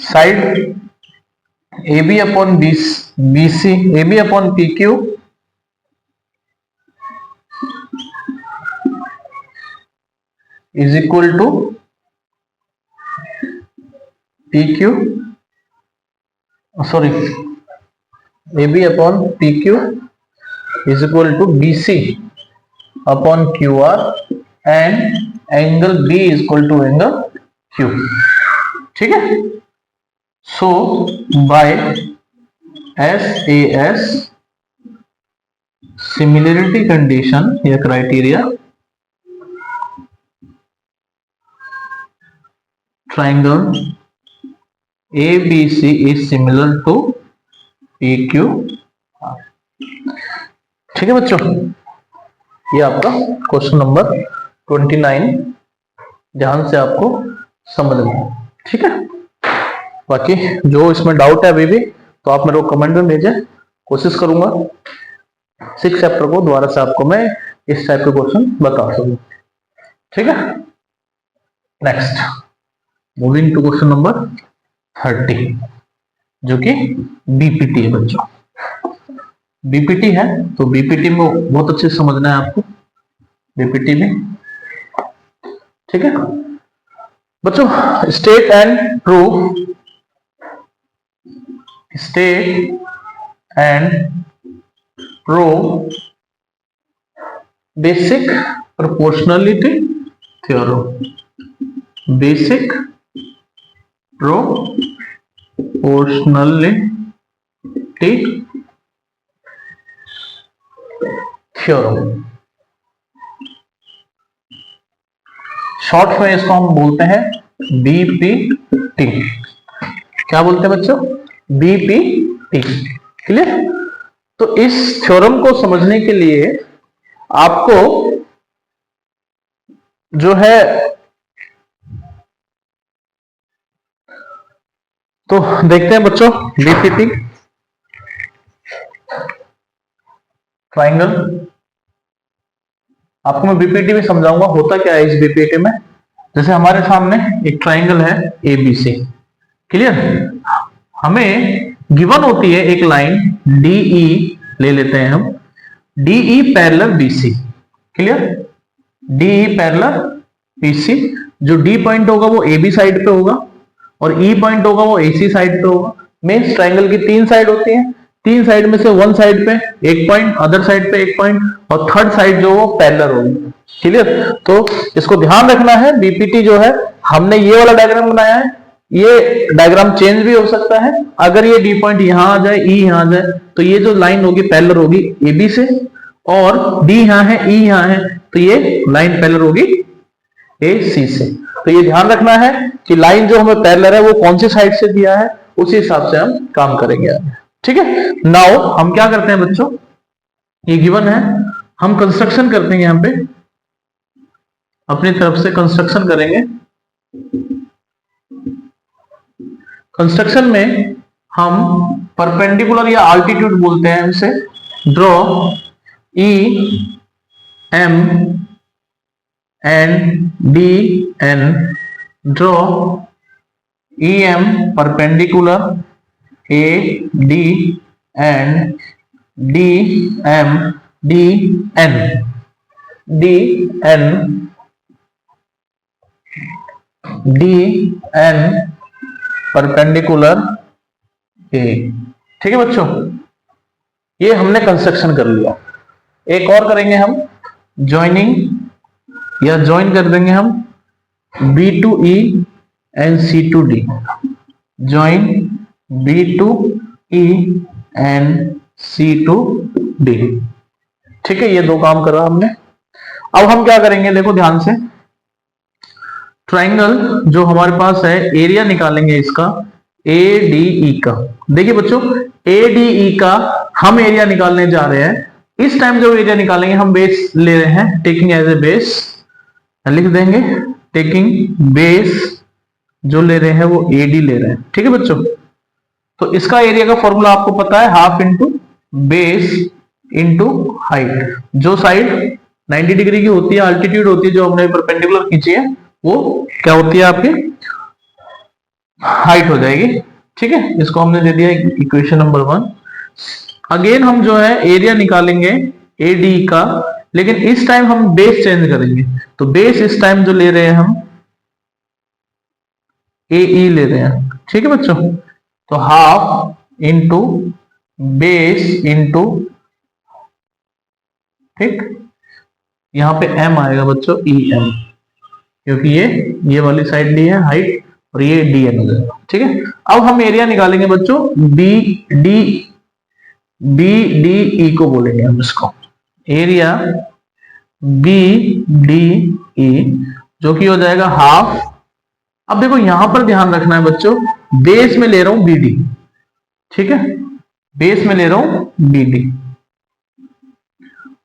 side AB upon BC, AB upon PQ is equal to PQ, sorry AB upon PQ is equal to BC upon QR and angle B is equal to angle Q। ठीक है। So by SAS similarity condition या criteria, triangle ABC is similar to PQR। ठीक है बच्चों, ये आपका question number 29 ध्यान से आपको समझना है। ठीक है। बाकी जो इसमें डाउट है अभी भी तो आप मेरे को कमेंट में भेजें, कोशिश करूंगा 6 चैप्टर को दोबारा से आपको मैं इस टाइप के क्वेश्चन बता सकूं। ठीक है। Next moving to question number 30 जो कि बीपीटी है बच्चों। बीपीटी है तो बीपीटी में बहुत अच्छे से समझना है आपको बीपीटी में। ठीक है बच्चों। State and prove, state and prove basic proportionality theorem, basic proportionality theorem. Short में इसको हम बोलते हैं बीपीटी। क्या बोलते हैं बच्चों? बीपीटी। क्लियर? तो इस थ्योरम को समझने के लिए आपको जो है तो देखते हैं बच्चों बीपीटी ट्राइंगल। आपको मैं बीपीटी में समझाऊंगा होता क्या है इस बीपीटी में। जैसे हमारे सामने एक ट्राइंगल है एबीसी। क्लियर? हमें गिवन होती है एक लाइन डीई, ले लेते हैं हम DE parallel BC. Clear? DE parallel BC. जो डी पॉइंट होगा वो एबी साइड पे होगा और ई पॉइंट होगा वो एसी साइड पे होगा। मींस ट्राइंगल की 3 साइड होती हैं, 3 साइड में से 1 साइड पे एक पॉइंट, अदर साइड पे एक पॉइंट और थर्ड साइड जो वो पैरेलल होगी। क्लियर? तो इसको ध्यान रखना है। बीपीटी जो है हमने ये वाला डायग्राम बनाया है, ये डायग्राम चेंज भी हो सकता है। अगर ये डी पॉइंट यहां आ जाए, ई यहां आ जाए तो ये जो लाइन होगी पैरेलल होगी एबी से, और डी यहां है, ई यहां है तो ये लाइन पैरेलल होगी एसी से। तो ये ध्यान रखना है कि लाइन जो हमें पैरेलल है वो कौन सी साइड से दिया है, उसी हिसाब से हम काम करेंगे। ठीक है। नाउ हम क्या करते हैं बच्चों, ये गिवन है, हम कंस्ट्रक्शन करते हैं। यहां पे अपनी तरफ से कंस्ट्रक्शन करेंगे। कंस्ट्रक्शन में हम परपेंडिकुलर या अल्टीट्यूड बोलते हैं इसे, draw E M and D N, draw E M perpendicular A D and D M D N, D N D N perpendicular A. ठीक है बच्चों, ये हमने कंस्ट्रक्शन कर लिया। एक और करेंगे हम, ज्वाइनिंग या ज्वाइन कर देंगे हम B to E and C to D, join B to E and C to D. ठीक है, ये दो काम करा हमने। अब हम क्या करेंगे, देखो ध्यान से, ट्राइंगल जो हमारे पास है, एरिया निकालेंगे इसका ADE का। देखिए बच्चों, ADE का हम एरिया निकालने जा रहे हैं। इस टाइम जो एरिया निकालेंगे हम बेस ले रहे हैं, टेकिंग एज ए बेस, लिख देंगे टेकिंग बेस जो ले रहे हैं वो AD ले रहे हैं। ठीक है बच्चों, तो इसका एरिया का फॉर्मूला आपको पता है, half into base into height. जो साइड 90 डिग्री की होती है, अल्टीट्यूड होती है, जो हमने परपेंडिकुलर खींची है, वो क्या होती है आपकी हाइट हो जाएगी। ठीक है, इसको हमने दे दिया इक्वेशन नंबर 1। अगेन हम जो है एरिया निकालेंगे AD का, लेकिन इस टाइम हम बेस चेंज करेंगे। तो बेस इस टाइम जो ले रहे हैं हम AE ले रहे हैं। ठीक है बच्चों, तो हाफ इंटू बेस इंटू, ठीक, यहां पे m आएगा बच्चों EM, क्योंकि ये वाली साइड ली है हाइट और ये DN हो जाएगा। ठीक है, अब हम एरिया निकालेंगे बच्चों BDE को बोलेंगे हम इसको एरिया BDE, जो कि हो जाएगा हाफ। अब देखो यहां पर ध्यान रखना है बच्चों, बेस में ले रहा हूं BD। ठीक है, बेस में ले रहा हूं BD,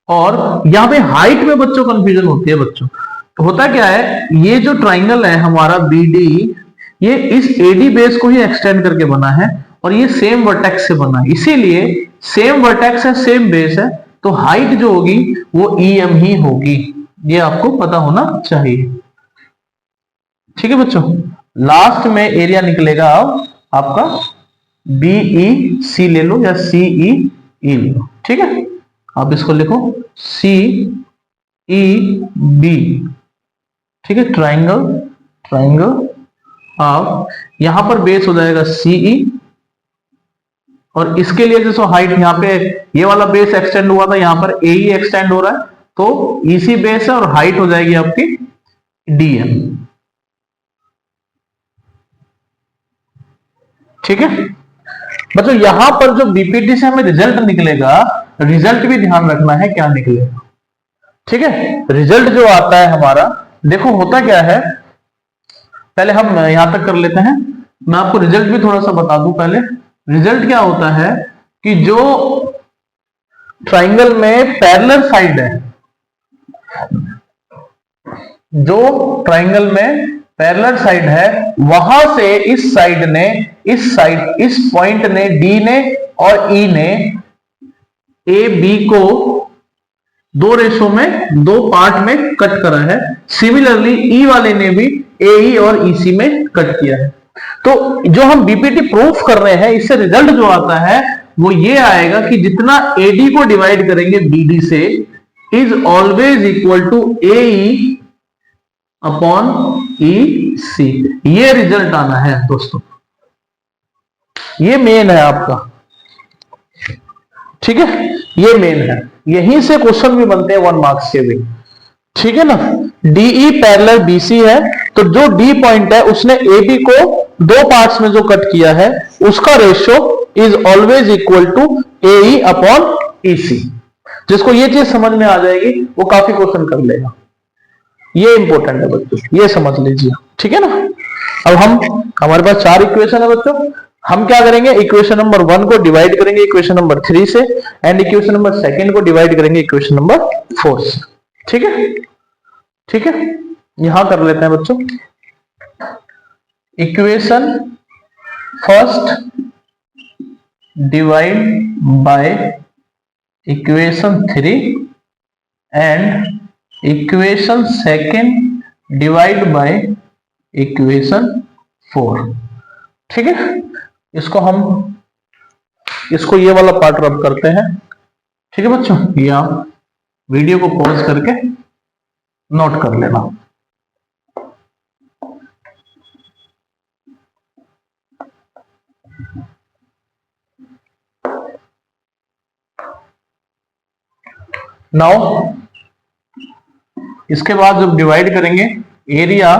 और यहां पे हाइट में बच्चों कंफ्यूजन होती है बच्चों। तो होता क्या है, ये जो ट्राइंगल है हमारा BD, ये इस AD बेस को ही एक्सटेंड करके बना है, और ये सेम वर्टेक्स से बना है, इसीलिए सेम वर्टेक्स है, सेम बेस है, तो हाइट जो होगी वो EM ही होगी। ये आपको पता होना चाहिए। ठीक है बच्चों, लास्ट में एरिया निकलेगा अब आपका BEC ले लो या CEE ले लो। ठीक है, आप इसको लिखो CEB। ठीक है, ट्राइंगल आप यहां पर बेस हो जाएगा CE, और इसके लिए जैसे हाइट यहां पे ये वाला बेस एक्सटेंड हुआ था, यहां पर AE एक्सटेंड हो रहा है, तो EC बेस है और हाइट हो जाएगी आपकी DM। ठीक है बच्चों, यहां पर जो BPT से हमें रिजल्ट निकलेगा, रिजल्ट भी ध्यान रखना है क्या निकलेगा। ठीक है, रिजल्ट जो आता है हमारा, देखो होता क्या है, पहले हम यहां तक कर लेते हैं, मैं आपको रिजल्ट भी थोड़ा सा बता दूं। पहले रिजल्ट क्या होता है कि जो ट्राइंगल में पैरेलल साइड है, जो ट्राइंगल में पैरेलल साइड है, वहां से इस साइड ने, इस पॉइंट ने, D ने और E ने AB को दो रेशो में, दो पार्ट में कट करा है। सिमिलरली E वाले ने भी AE और EC में कट किया है। तो जो हम BPT प्रूफ कर रहे हैं, इससे रिजल्ट जो आता है वो ये आएगा कि जितना AD को डिवाइड करेंगे BD से is always equal to AE upon EC। ये रिजल्ट आना है दोस्तों, ये मेन है आपका। ठीक है, ये मेन है, यहीं से क्वेश्चन भी बनते हैं 1 मार्क्स के भी। ठीक है ना, DE पैरेलल BC है, तो जो D पॉइंट है उसने AB को दो पार्ट्स में जो कट किया है, उसका ratio is always equal to AE upon EC। जिसको ये चीज समझ में आ जाएगी वो काफी क्वेश्चन कर लेगा। ये इंपॉर्टेंट है बच्चों, ये समझ लीजिए। ठीक है ना, अब हमारे पास 4 इक्वेशन है बच्चों, हम क्या करेंगे, इक्वेशन नंबर 1 को डिवाइड करेंगे इक्वेशन नंबर 3 से, एंड इक्वेशन नंबर 2 को डिवाइड करेंगे इक्वेशन नंबर 4 से। ठीक है, ठीक है, यहां कर लेते हैं बच्चों, equation first divide by equation 3 and equation second divide by equation 4। ठीक है, इसको ये वाला पार्ट रब करते हैं। ठीक है बच्चों, ये आप वीडियो को पॉज करके नोट कर लेना। नाउ इसके बाद जब डिवाइड करेंगे, एरिया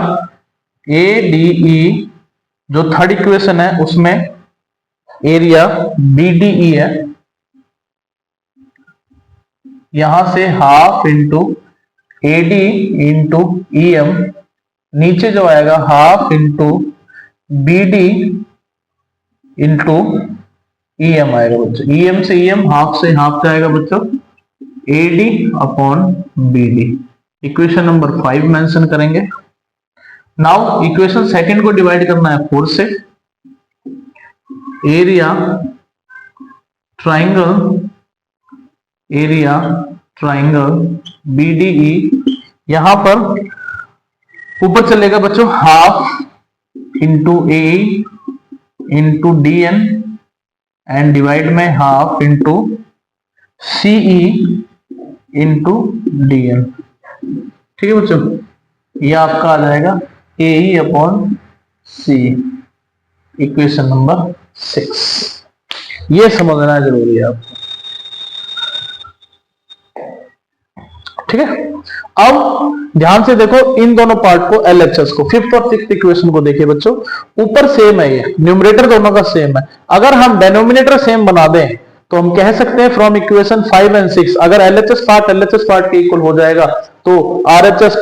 ADE जो थर्ड इक्वेशन है उसमें एरिया BDE है, यहां से half into AD into EM, नीचे जो आएगा half into BD into EM आएगा बच्चों। EM से EM, हाफ से हाफ जाएगा बच्चों, AD upon BD। Equation number 5 mention करेंगे। नाउ इक्वेशन सेकंड को डिवाइड करना है 4 से। एरिया ट्राइंगल BDE, यहां पर ऊपर चलेगा बच्चों half into AE into DN and divide में half into CE into DN। ठीक है बच्चों, ये आपका आ जाएगा AE upon C, equation number 6। ये समझना जरूरी है आपको। ठीक है, अब ध्यान से देखो इन दोनों पार्ट को, LHS को, फिफ्थ और सिक्स्थ इक्वेशन को देखिए बच्चों। ऊपर सेम है, ये न्यूमरेटर दोनों का सेम है। अगर हम डिनोमिनेटर सेम बना दें तो हम कह सकते हैं फ्रॉम इक्वेशन 5 एंड 6, अगर LHS पार्ट के इक्वल हो जाएगा तो RHS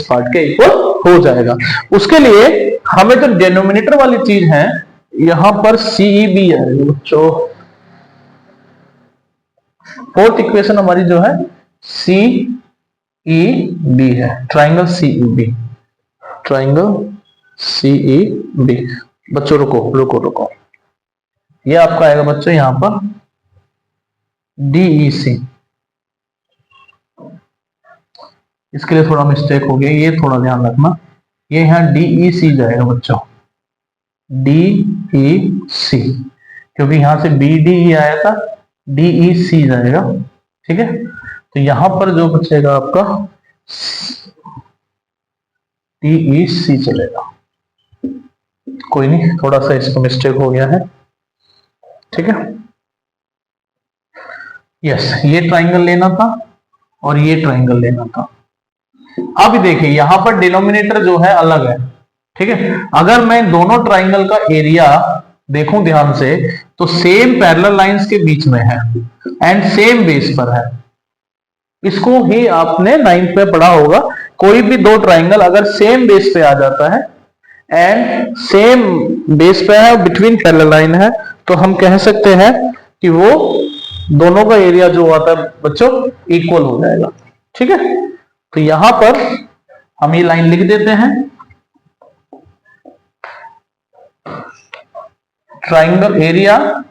पार्ट के इक्वल हो जाएगा। उसके लिए हमें जो डिनोमिनेटर वाली चीज है यहां पर CEB है बच्चों। फोर्थ इक्वेशन हमारी जो है CEB है, ट्राइंगल CEB। बच्चों रुको, ये आपका आएगा बच्चों यहां पर DEC। इसके लिए थोड़ा मिस्टेक हो गया, ये थोड़ा ध्यान रखना, ये यहां DEC जाएगा बच्चों, DEC, क्योंकि यहां से BDE आया था, DEC जाएगा। ठीक है, तो यहां पर जो बचेगा आपका DEC चलेगा। कोई नहीं, थोड़ा सा इसका मिस्टेक हो गया है। ठीक है, यस, ये ट्राइंगल लेना था और ये ट्राइंगल लेना था। अब देखिए यहां पर डिनोमिनेटर जो है अलग है। ठीक है, अगर मैं दोनों ट्राइंगल का एरिया देखूं ध्यान से तो सेम पैरेलल लाइंस के बीच में है एंड सेम बेस पर है। इसको ही आपने 9th में पढ़ा होगा, कोई भी दो ट्राइंगल अगर सेम बेस पे आ जाता है एंड सेम बेस पे है, बिटवीन पैरेलल लाइन है, तो हम कह सकते हैं कि वो दोनों का एरिया जो आता है बच्चों इक्वल हो जाएगा। ठीक है, तो यहां पर हम ये लाइन लिख देते हैं, triangle area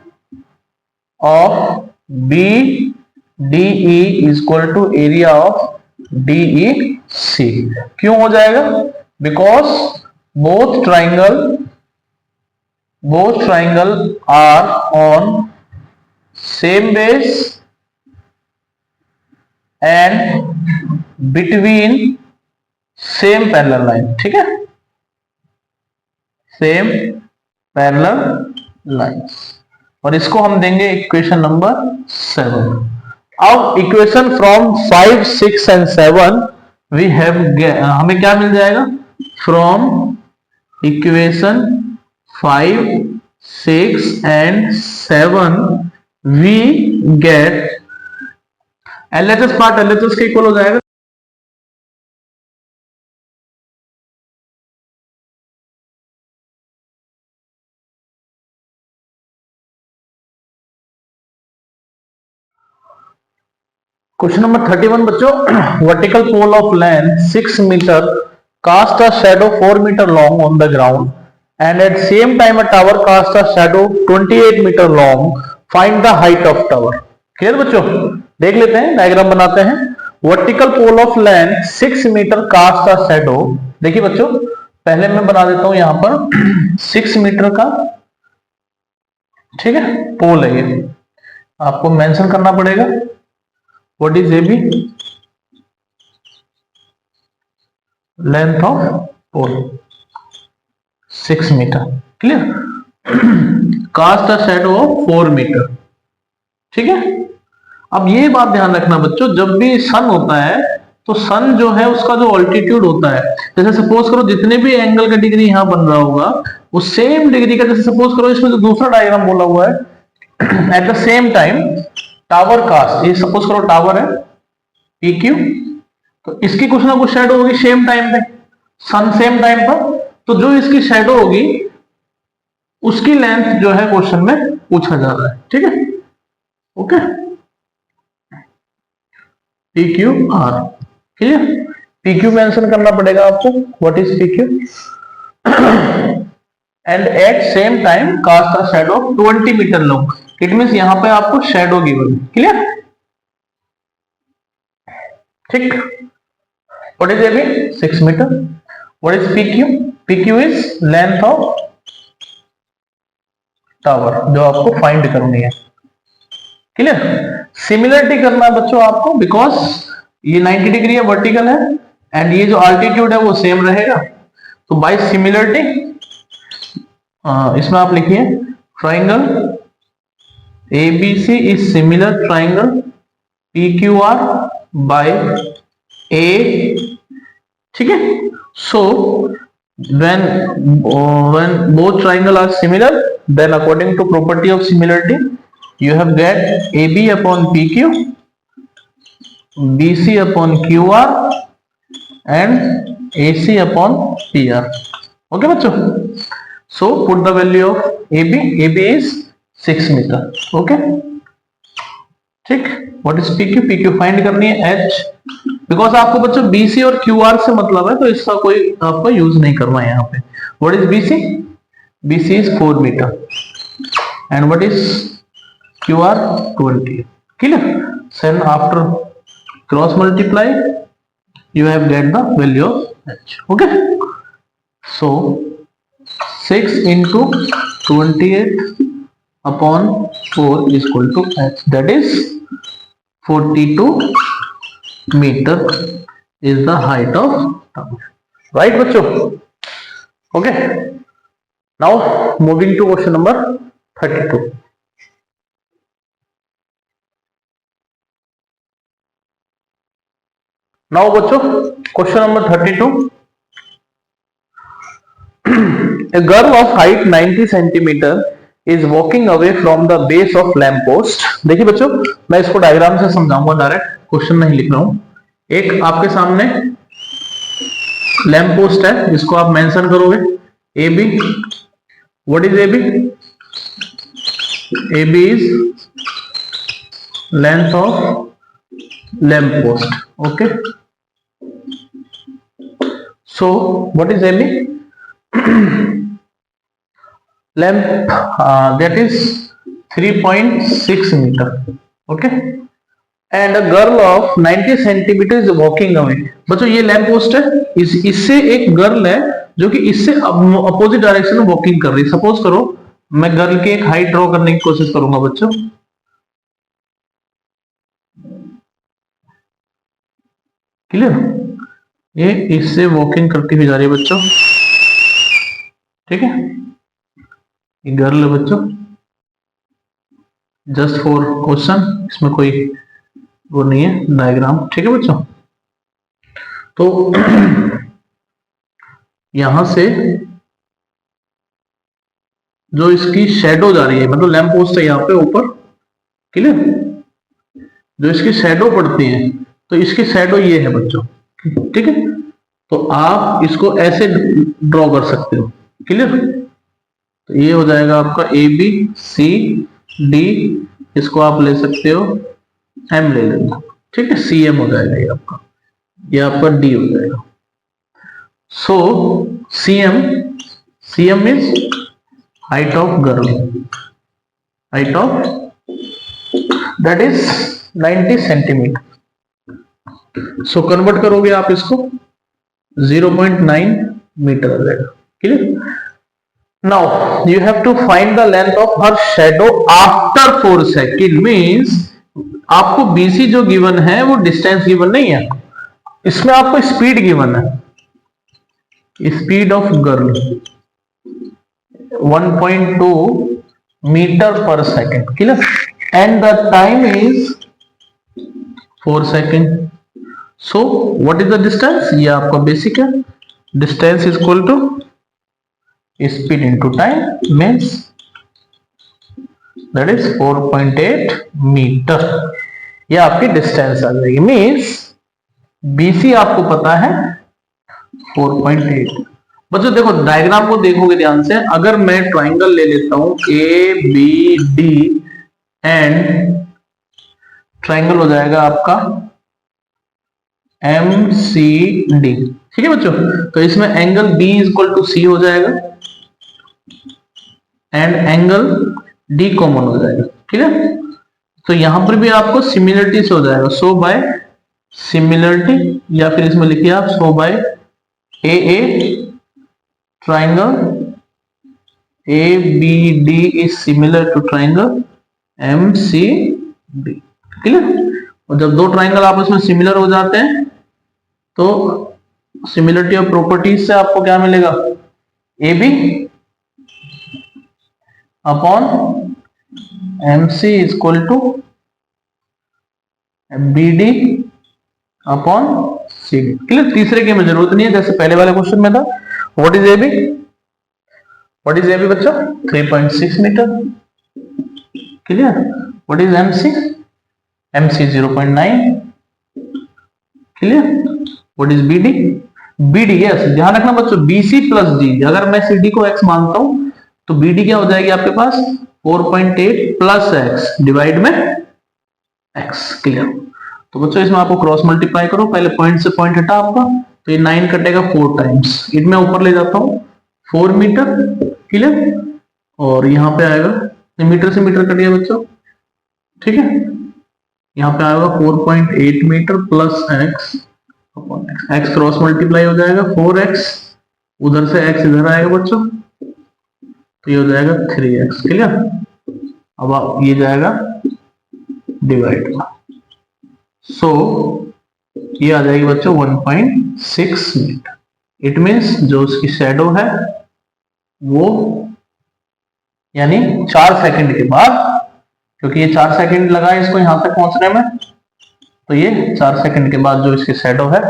of BDE is equal to area of DEC। क्यों हो जाएगा? Because both triangle are on same base and between same parallel line. ठीक है, सेम पैरेलल लाइंस, और इसको हम देंगे इक्वेशन नंबर 7। अब equation from 5, 6 and 7 we have, हमें क्या मिल जाएगा? From equation 5, 6 and 7 we get LHS part LHS के इक्वल हो जाएगा। क्वेश्चन नंबर 31 बच्चों, vertical pole of length 6 metre cast a shadow 4 metre long on the ground and at same time a tower cast a shadow 28 metre long, find the height of tower. Clear बच्चों? देख लेते हैं, diagram बनाते हैं। Vertical pole of length 6 metre cast a shadow. देखिए बच्चों, पहले मैं बना देता हूं यहां पर 6 मीटर का, ठीक है, पोल है ये, आपको मेंशन करना पड़ेगा। What is AB? Length of pole 6 metre. Clear? Cast a shadow of 4 metre. ठीक है, अब ये बात ध्यान रखना बच्चों, जब भी सन होता है तो सन जो है उसका जो ऑल्टीट्यूड होता है, जैसे सपोज करो जितने भी एंगल का डिग्री यहां बन रहा होगा उस सेम डिग्री का, जैसे सपोज करो इसमें जो दूसरा डायग्राम बोला हुआ है, at the same time tower cast, ये सपोज करो टावर है पी क्यू, तो इसकी कुछ ना कुछ शेडो होगी सेम टाइम पे, सन सेम टाइम पर, तो जो इसकी शेडो होगी उसकी लेंथ जो है क्वेश्चन में पूछा जा रहा है, ठीक है, okay, P Q R, clear. P Q mention करना पड़ेगा आपको, what is P Q, and at same time cast a shadow 20 metre long, it means यहां पे आपको शैडो गिवन, क्लियर, ठीक। What is AB 6 metre, what is PQ, PQ is length of tower जो आपको find करनी है, clear. Similarity करना है बच्चों आपको, बिकॉज ये 90 डिग्री है, वर्टिकल है, एंड ये जो अल्टीट्यूड है वो सेम रहेगा, तो बाय सिमिलरिटी इसमें आप लिखिए triangle ABC is similar triangle PQR by A, ठीक है। So when both triangle are similar, then according to property of similarity you have get AB upon PQ, BC upon QR and AC upon PR, okay बच्चों। So put the value of AB, AB is 6 metre, okay, ठीक। What is PQ, PQ find करनी है H, because आपको बच्चों BC और QR से मतलब है, तो इसका कोई आपको यूज नहीं करना है यहाँ पे। What is BC, BC is 4 metre and what is QR 20, clear। Then after cross multiply you have get the value of H, okay। So 6 into 28 upon 4 is equal to H, that is 42 meter is the height of tower, right बच्चों, okay। Now moving to question number 32. Now बच्चों question number 32, a girl of height 90 centimeter is walking away from the base of lamp post। देखिए बच्चों मैं इसको diagram से समझाऊंगा, direct question नहीं लिख रहा हूं। एक आपके सामने लैंप पोस्ट है जिसको आप मेंशन करोगे A B, what is A B, A B is length of lamp post, okay. So what is A B, length that is 3.6 meter, okay, and a girl of 90 centimeter is walking away। बच्चों ये lamp post है, इससे एक girl है जो कि इससे opposite direction में वॉकिंग कर रही है। सपोज करो मैं गर्ल की एक हाइट ड्रॉ करने की कोशिश करूंगा बच्चों, क्लियर, ये इससे वॉकिंग करती हुई जा रही है बच्चों, ठीक है, ये गर्ल है बच्चों, जस्ट फॉर क्वेश्चन, इसमें कोई वो नहीं है डायग्राम, ठीक है बच्चों। तो यहां से जो इसकी शेडो जा रही है, मतलब लैंप पोस्ट है यहाँ पे ऊपर, क्लियर, जो इसकी शेडो पड़ती है, तो इसकी शेडो ये है बच्चों, ठीक है। तो आप इसको ऐसे ड्रॉ कर सकते हो, क्लियर। तो ये हो जाएगा आपका ए बी सी डी, इसको आप ले सकते हो एम ले लेना, ठीक है, सी एम हो जाएगा ये आपका डी हो जाएगा। So C M is height of girl, height of that is 90 centimetre. सो कन्वर्ट करोगे आप इसको 0.9 मीटर हो जाएगा, clear. Now you have to find the length of her shadow after 4 seconds, means आपको BC जो गिवन है वो डिस्टेंस गिवन नहीं है, इसमें आपको स्पीड गिवन है, speed of girl 1.2 metre per second, clear, and the time is 4 second. So what is the distance, ये आपका बेसिक है, distance is equal to speed into time, means that is 4.8 metre. ये आपकी distance आ जाएगी। Means BC आपको पता है 4.8। बच्चों देखो डायग्राम को देखोगे ध्यान से, अगर मैं ट्राइंगल ले लेता हूं ABD एंड ट्राइंगल हो जाएगा आपका MCD, ठीक है बच्चों। तो इसमें angle B equal to C हो जाएगा एंड एंगल D कॉमन हो जाएगा, ठीक है। तो यहां पर भी आपको सिमिलरिटी से हो जाएगा, सो बाय सिमिलरिटी, या फिर इसमें लिखिए आप so by AA triangle ABD is similar to triangle MCD, clear. और जब दो ट्राइंगल आपस में सिमिलर हो जाते हैं तो सिमिलरिटी ऑफ प्रॉपर्टीज से आपको क्या मिलेगा, AB upon MC is equal to BD upon CD, clear. तीसरे की हमें जरूरत नहीं है, जैसे पहले वाले क्वेश्चन में था। What is AB? What is AB बच्चों? 3.6 metre, clear. What is MC? MC 0.9, clear. What is BD? BD yes, ध्यान रखना बच्चों BC प्लस D, अगर मैं CD को x मानता हूं तो BD क्या हो जाएगी आपके पास 4.8 प्लस x डिवाइड में x, क्लियर। तो बच्चों इसमें आपको क्रॉस मल्टीप्लाई करो, पहले पॉइंट से पॉइंट हटा आपका, तो ये 9 कटेगा 4 टाइम्स, इट में ऊपर ले जाता हूं 4 मीटर, क्लियर। और यहाँ पे आएगा मीटर से मीटर कट गया बच्चों, ठीक है। यहाँ पे आएगा 4.8 metre plus x upon x cross multiply हो जाएगा 4x, उधर से x इधर आएगा बच्चों, तो ये हो जाएगा 3x, क्लियर। अब आप ये जाएगा डिवाइड में, सो ये आ जाएगी बच्चों 1.6 मीटर। इट मीन्स जो उसकी शैडो है वो यानी 4 सेकंड के बाद, क्योंकि ये 4 सेकंड लगा है इसको यहां तक पहुंचने में, तो ये 4 सेकंड के बाद जो इसकी शैडो है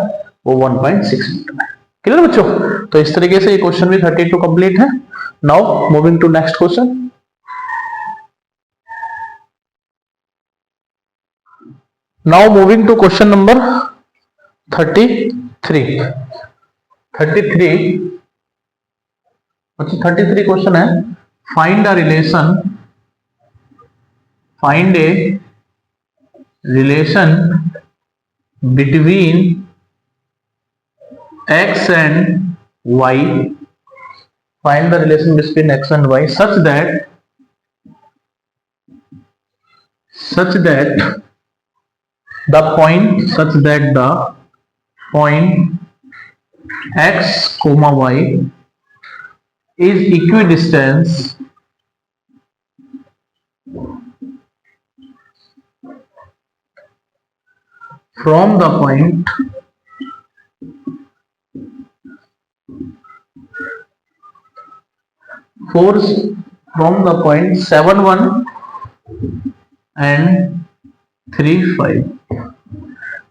वो 1.6 मीटर है, क्लियर बच्चों। तो इस तरीके से ये क्वेश्चन भी 32 कंप्लीट है। Now moving to next question. Now moving to question number 33। 33 question है, find a relation between x and y, find the relation between x and y such that the point x comma y is equidistant from the point from the point 7, 1 and 3, 5।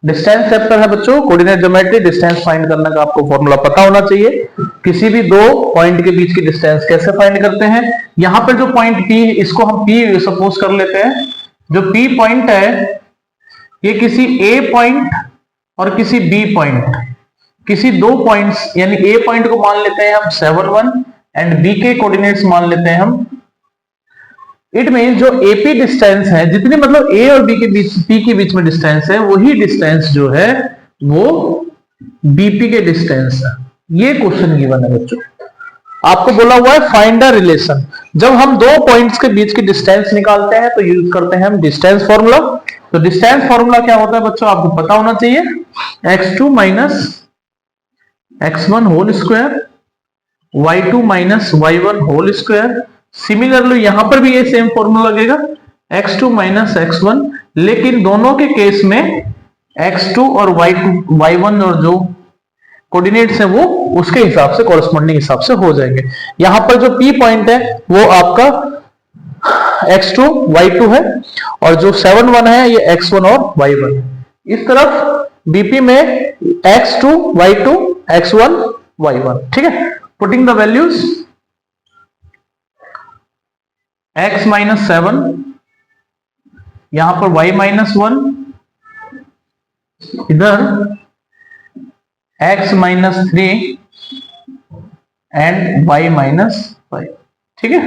Distance chapter है बच्चों, coordinate geometry. Distance find करने का आपको formula पता होना चाहिए। किसी भी दो पॉइंट के बीच की डिस्टेंस कैसे फाइंड करते हैं। यहां पर जो पॉइंट P, इसको हम P सपोज कर लेते हैं। जो P पॉइंट है ये किसी A पॉइंट और किसी B पॉइंट, किसी दो पॉइंट्स यानी A पॉइंट को मान लेते हैं हम 7, 1 एंड B के कोऑर्डिनेट्स मान लेते हैं हम। इट मीन जो AP डिस्टेंस है, जितनी मतलब A और B के बीच, P के बीच में डिस्टेंस है, वही डिस्टेंस जो है वो BP के डिस्टेंस है। ये क्वेश्चन गिवन है बच्चों। आपको बोला हुआ है फाइंड द रिलेशन। जब हम दो पॉइंट्स के बीच की डिस्टेंस निकालते हैं तो यूज करते हैं हम डिस्टेंस फॉर्मूला। तो डिस्टेंस फॉर्मूला क्या होता है बच्चों, आपको पता होना चाहिए, x2 minus x1 whole square, y2 minus y1 whole square. Similarly यहां पर भी ये सेम फॉर्मूला लगेगा, x2 माइनस x1, लेकिन दोनों के केस में x2 और y1 और जो कोऑर्डिनेट्स हैं वो उसके हिसाब से, कॉरेस्पॉन्डिंग हिसाब से हो जाएंगे। यहां पर जो P पॉइंट है वो आपका x2 y2 है और जो 7, 1 है ये x1 और y1 है। इस तरफ BP में x2 y2 x1 y1, ठीक है। Putting the values x minus 7 यहां पर y माइनस 1, इधर x minus 3 and y minus 5। ठीक है,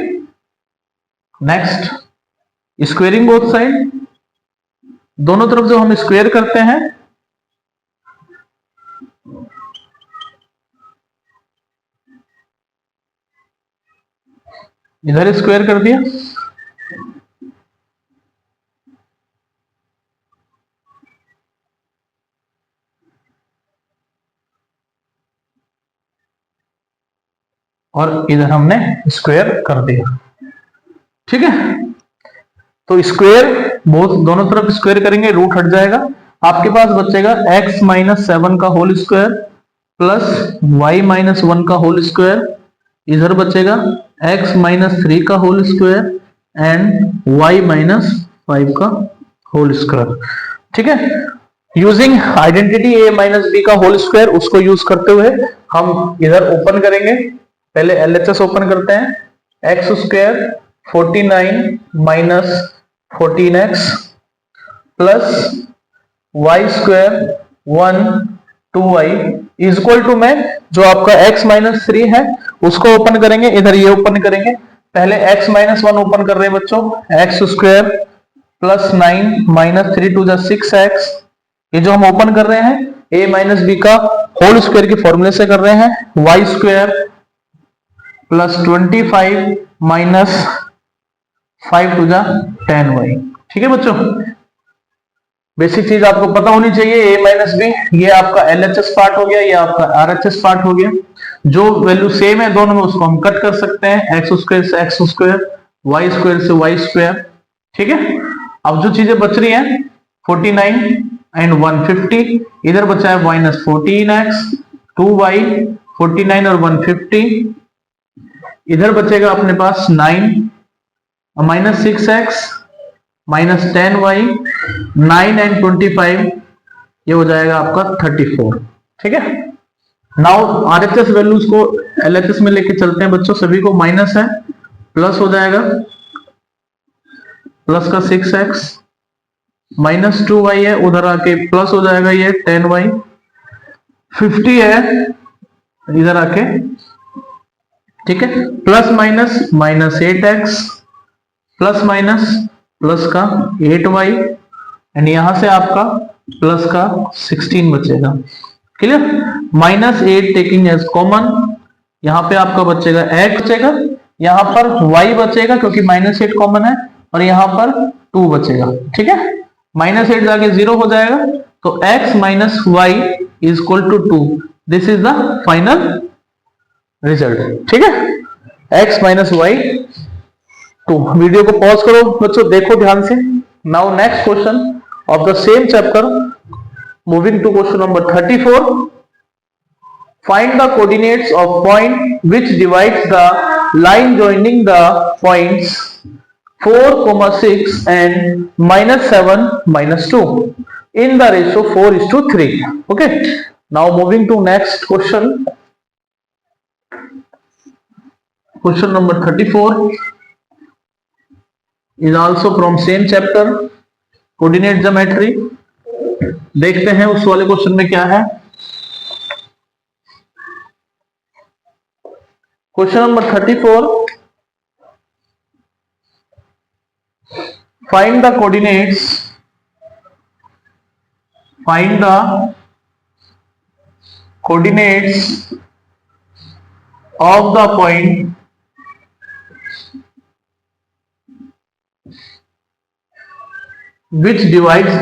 नेक्स्ट स्क्वेयरिंग बोथ साइड, दोनों तरफ जो हम स्क्वेयर करते हैं, इधर स्क्वेयर कर दिया, और इधर हमने स्क्वेयर कर दिया। ठीक है, तो स्क्वेयर बहुत दोनों तरफ स्क्वेयर करेंगे, रूट हट जाएगा, आपके पास बचेगा x माइनस 7 का whole square plus y minus 1 का होल स्क्वायर, इधर बचेगा x माइनस 3 का whole square and y minus 5 का होल स्क्वायर। ठीक है, using identity a minus b का होल स्क्वायर, उसको यूज करते हुए हम इधर ओपन करेंगे। पहले LHS ओपन करते हैं, x square 49 minus 14x plus y square 1 2y is equal to में जो आपका x माइनस 3 है उसको ओपन करेंगे, इधर ये ओपन करेंगे। पहले x माइनस 1 ओपन कर रहे हैं बच्चों, x square plus 9 minus 3 two 6x, ये जो हम ओपन कर रहे हैं a माइनस बी का होल स्क्वायर के फॉर्मूले से कर रहे हैं। Y square plus 25 minus 5 two 10y। ठीक है बच्चों, बेसिक चीज आपको पता होनी चाहिए, a माइनस बी, ये आपका LHS पार्ट हो गया, ये आपका RHS पार्ट हो गया। जो वैल्यू सेम है दोनों में उसको हम कट कर सकते हैं, एक्स स्क्वायर से एक्स स्क्वायर, वाई स्क्वायर से वाई स्क्वायर। ठीक है, अब जो चीजें बच रही हैं 49 एंड 150, इधर बचा है माइनस 14x 2y 49 और 150, इधर बचेगा अपने पास 9 minus 6x minus 10y 9 and 25, ये हो जाएगा आपका 34। ठीक है, नाउ RHS वैल्यूज को LHS में लेके चलते हैं बच्चों, सभी को माइनस है, प्लस हो जाएगा, प्लस का 6x माइनस 2y है, उधर आके प्लस हो जाएगा ये 10y, 50 है इधर आके। ठीक है, plus minus minus 8x plus minus plus का 8y एंड यहां से आपका प्लस का 16 बचेगा। Clear, minus 8 taking as common, यहां पे आपका बचेगा x बचेगा, यहां पर y बचेगा क्योंकि माइनस 8 कॉमन है, और यहां पर 2 बचेगा। ठीक है, माइनस 8 जाके 0 हो जाएगा, तो x माइनस y is equal to 2, this is the final result. ठीक है, x माइनस y 2। वीडियो को पॉज करो बच्चों, देखो ध्यान से। Now next question of the same chapter, moving to question number 34। Find the coordinates of point which divides the line joining the points 4, 6 and -7, -2 in the ratio 4:3. Okay, now moving to next question, question number 34 is also from same chapter, coordinate geometry। देखते हैं उस वाले question में क्या है। Question number 34, find the coordinates of the point which divides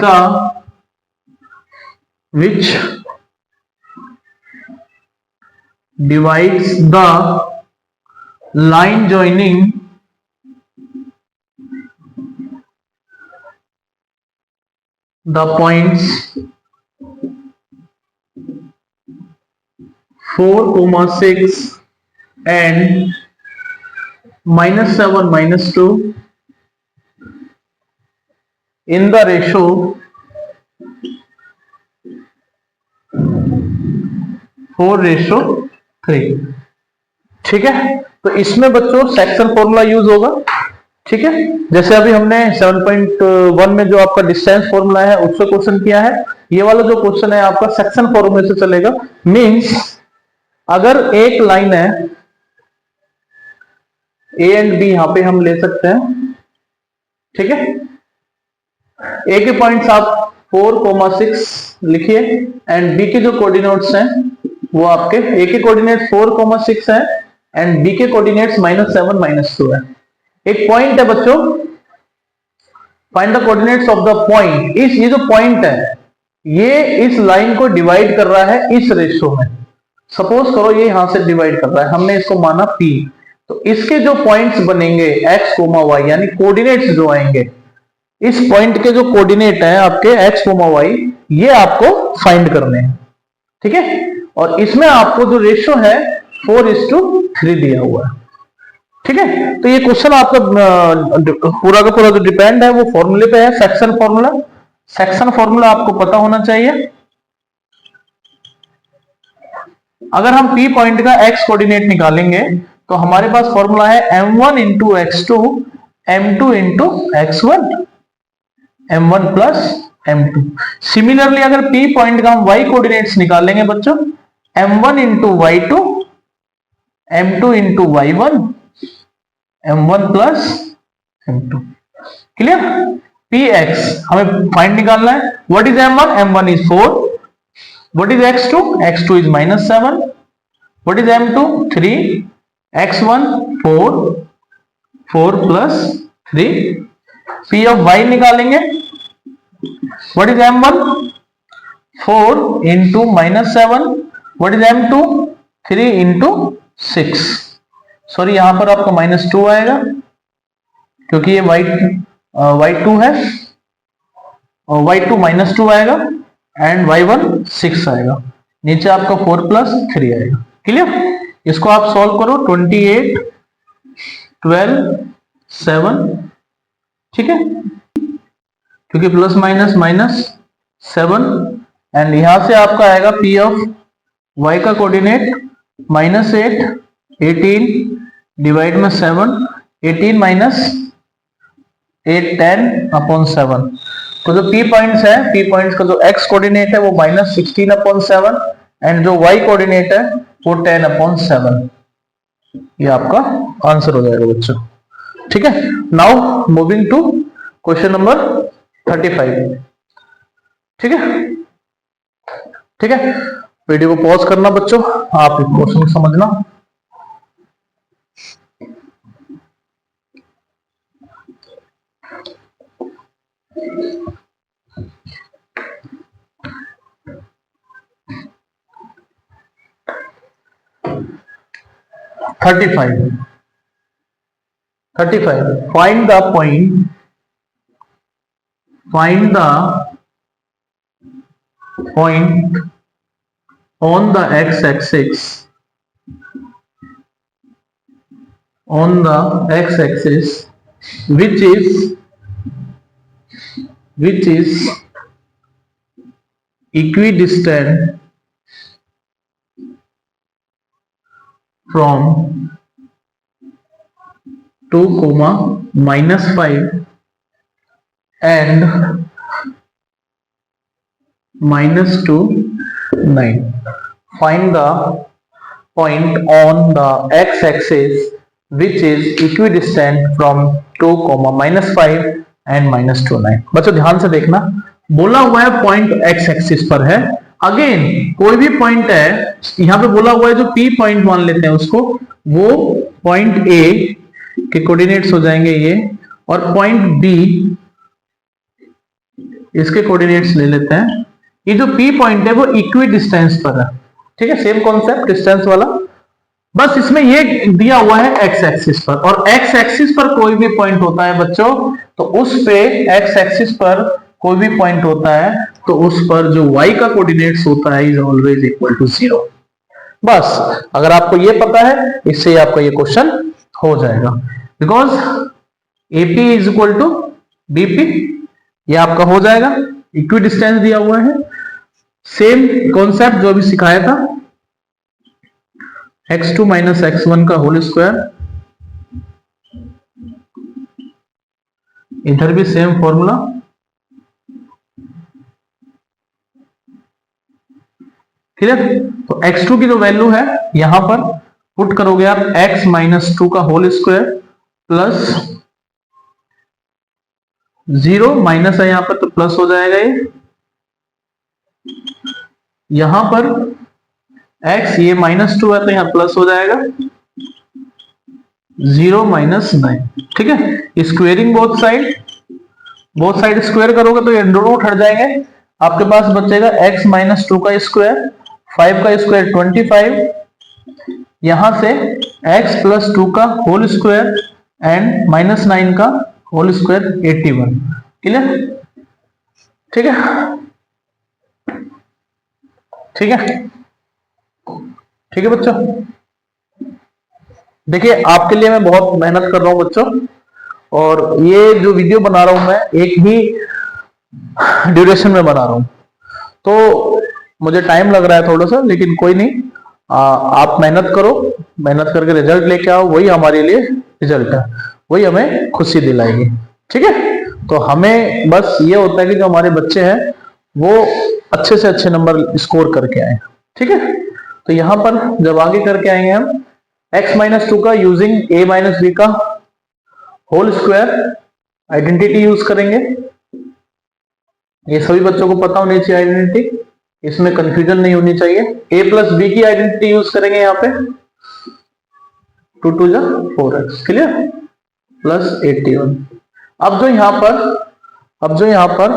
the line joining the points 4, 6 and -7, -2 in the ratio 4:3। ठीक है, तो इसमें बच्चों सेक्शन फॉर्मूला यूज होगा। ठीक है, जैसे अभी हमने 7.1 में जो आपका डिस्टेंस फॉर्मूला है उससे क्वेश्चन किया है। ये वाला जो क्वेश्चन है आपका सेक्शन फॉर्मूले से चलेगा। मींस अगर एक लाइन है ए एंड बी, यहां पे हम ले सकते हैं, ठीक है। ए के पॉइंट्स आप 4,6 लिखिए एंड बी के जो कोऑर्डिनेट्स हैं वो आपके ए के कोऑर्डिनेट 4,6 है एंड बी के कोऑर्डिनेट्स -7 -2 है। एक पॉइंट है बच्चों, find the coordinates of the point. इस ये जो पॉइंट है ये इस लाइन को डिवाइड कर रहा है इस रेशो में। सपोज करो ये यहां से डिवाइड कर रहा है, हमने इसको माना P, तो इसके जो पॉइंट्स बनेंगे x, y यानी कोऑर्डिनेट्स जो आएंगे, इस पॉइंट के जो कोऑर्डिनेट हैं आपके x, y, ये आपको फाइंड करने हैं, ठीक है। और इसमें आपको जो रेशो है 4:3 दिया हुआ है, ठीक है। तो ये क्वेश्चन आपका पूरा का पूरा जो डिपेंड है वो फॉर्मूले पे है, सेक्शन फॉर्मूला। सेक्शन फॉर्मूला आपको पता होना चाहिए। अगर हम P पॉइंट का x कोऑर्डिनेट निकालेंगे तो हमारे पास फॉर्मूला है m1 into x2 m2 into x1 m1 plus m2। Similarly अगर P पॉइंट का हम y कोऑर्डिनेट्स निकालेंगे बच्चों, m1 into y2 m2 into y1 m1 plus m2। Clear? px हमें फाइंड निकालना है। What is m1? m1 is 4। What is x2? x2 is -7. What is m2? 3. x1 4. 4 plus 3. P of y निकालेंगे। What is m1? 4 into -7. What is m2? 3 into 6. Sorry यहां पर आपका -2 आएगा क्योंकि ये y2 है और y2 -2 आएगा एंड y1 6 आएगा। नीचे आपका 4 प्लस 3 आएगा। क्लियर? इसको आप सॉल्व करो। 28 12 7, ठीक है, क्योंकि प्लस माइनस माइनस 7 एंड यहां से आपका आएगा P ऑफ y का कोऑर्डिनेट -8 18 डिवाइड में 7 18 माइनस 8 10/7। तो जो P पॉइंट्स है, P पॉइंट्स का जो x कोऑर्डिनेट है वो -16/7 एंड जो y कोऑर्डिनेट है वो 10/7। ये आपका आंसर हो जाएगा बच्चों, ठीक है। Now moving to question number 35, ठीक है। ठीक है, वीडियो को पॉज करना बच्चों, आप क्वेश्चन को समझना। Thirty-five. Find the point on the x-axis which is equidistant from 2, -5 and -2 9. Find the point on the x-axis which is equidistant from 2, -5 and -2 9. बच्चों ध्यान से देखना, बोला हुआ है पॉइंट x एक्सिस पर है। अगेन कोई भी पॉइंट है, यहां पे बोला हुआ है जो P पॉइंट मान लेते हैं उसको, वो पॉइंट A के कोऑर्डिनेट्स हो जाएंगे ये, और पॉइंट B इसके कोऑर्डिनेट्स ले लेते हैं। ये जो P पॉइंट है वो इक्वी डिस्टेंस पर है, ठीक है, सेम कॉन्सेप्ट डिस्टेंस वाला, बस इसमें ये दिया हुआ है x एक्सिस पर। और x एक्सिस पर कोई भी पॉइंट होता है बच्चों तो उस पे x एक्सिस पर कोई भी पॉइंट होता है तो उस पर जो y का कोऑर्डिनेट्स होता है इज ऑलवेज इक्वल टू 0। बस अगर आपको ये पता है, इससे आपका ये क्वेश्चन हो जाएगा, because AP is equal to BP, ये आपका हो जाएगा। इक्वी डिस्टेंस दिया हुआ है, सेम कॉन्सेप्ट जो अभी सिखाया था, x2 - x1 का होल स्क्वायर इधर भी सेम फॉर्मूला, क्लियर। तो x2 की जो वैल्यू है यहां पर पुट करोगे आप x माइनस 2 का होल स्क्वायर प्लस 0 माइनस है यहां पर तो प्लस हो जाएगा ये, यहां पर x ये -2 है तो यहां प्लस हो जाएगा 0 माइनस 9, ठीक है। स्क्वेयरिंग बोथ साइड स्क्वायर करोगे तो ये रूट हट जाएंगे, आपके पास बचेगा x माइनस 2 का स्क्वायर, 5 का स्क्वायर 25, यहां से x प्लस 2 का होल स्क्वायर एंड माइनस 9 का होल स्क्वायर 81, क्लियर, ठीक है, ठीक है, ठीक है बच्चों। देखिए आपके लिए मैं बहुत मेहनत कर रहा हूं बच्चों, और ये जो वीडियो बना रहा हूं मैं एक ही ड्यूरेशन में बना रहा हूं, तो मुझे टाइम लग रहा है थोड़ा सा, लेकिन कोई नहीं, आप मेहनत करो, मेहनत करके रिजल्ट लेके आओ, वही हमारे लिए रिजल्ट है, वही हमें खुशी दिलाएगी, ठीक है। तो हमें बस ये होता है कि जो हमारे बच्चे हैं वो अच्छे से अच्छे नंबर स्कोर करके आए, ठीक है। तो यहां पर जब आगे करके आएंगे हम x माइनस 2 का यूजिंग a माइनस बी का होल स्क्वायर आइडेंटिटी यूज करेंगे, ये सभी बच्चों को पता होनी चाहिए आइडेंटिटी, इसमें कंफ्यूजन नहीं होनी चाहिए। a प्लस बी की आइडेंटिटी यूज करेंगे यहाँ पे 2 2 जा 4x, क्लियर, प्लस 81। अब जो यहाँ पर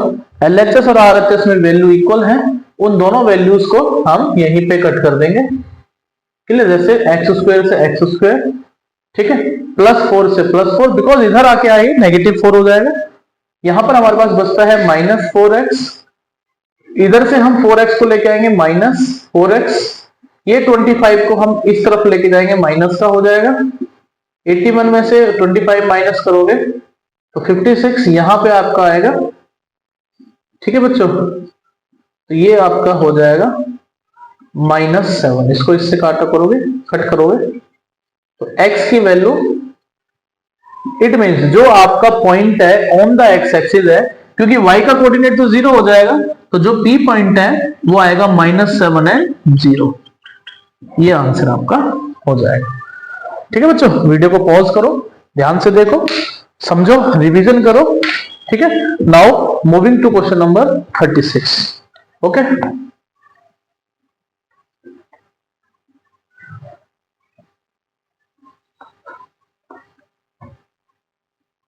LHS और RHS में वैल्यू इक्वल है, उन दोनों वैल्यूज को हम यहीं पे कट कर देंगे, क्लियर, जैसे एक्स स्क्वायर से एक्स स्क्वायर, ठीक है, प्लस 4 से प्लस 4, बिकॉज इधर आके आए नेगेटिव 4 हो जाएगा, यहां पर हमारे पास बचता है माइनस 4x, इधर से हम 4x को लेके आएंगे माइनस 4x, ये 25 को हम इस तरफ लेके जाएंगे माइनस का हो जाएगा, 81 में से 25 माइनस करोगे तो 56 यहां पे आपका आएगा, ठीक है बच्चों, तो ये आपका हो जाएगा -7, इसको इससे कट करोगे तो x की वैल्यू, इट मीन्स जो आपका पॉइंट है ऑन द एक्स एक्सिस है, क्योंकि y का कोऑर्डिनेट तो 0 हो जाएगा, तो जो p पॉइंट है वो आएगा -7 एंड 0, ये आंसर आपका हो जाएगा, ठीक है बच्चों। वीडियो को पॉज करो, ध्यान से देखो, समझो, रिवीजन करो, ठीक है। Now moving to question number 36, okay.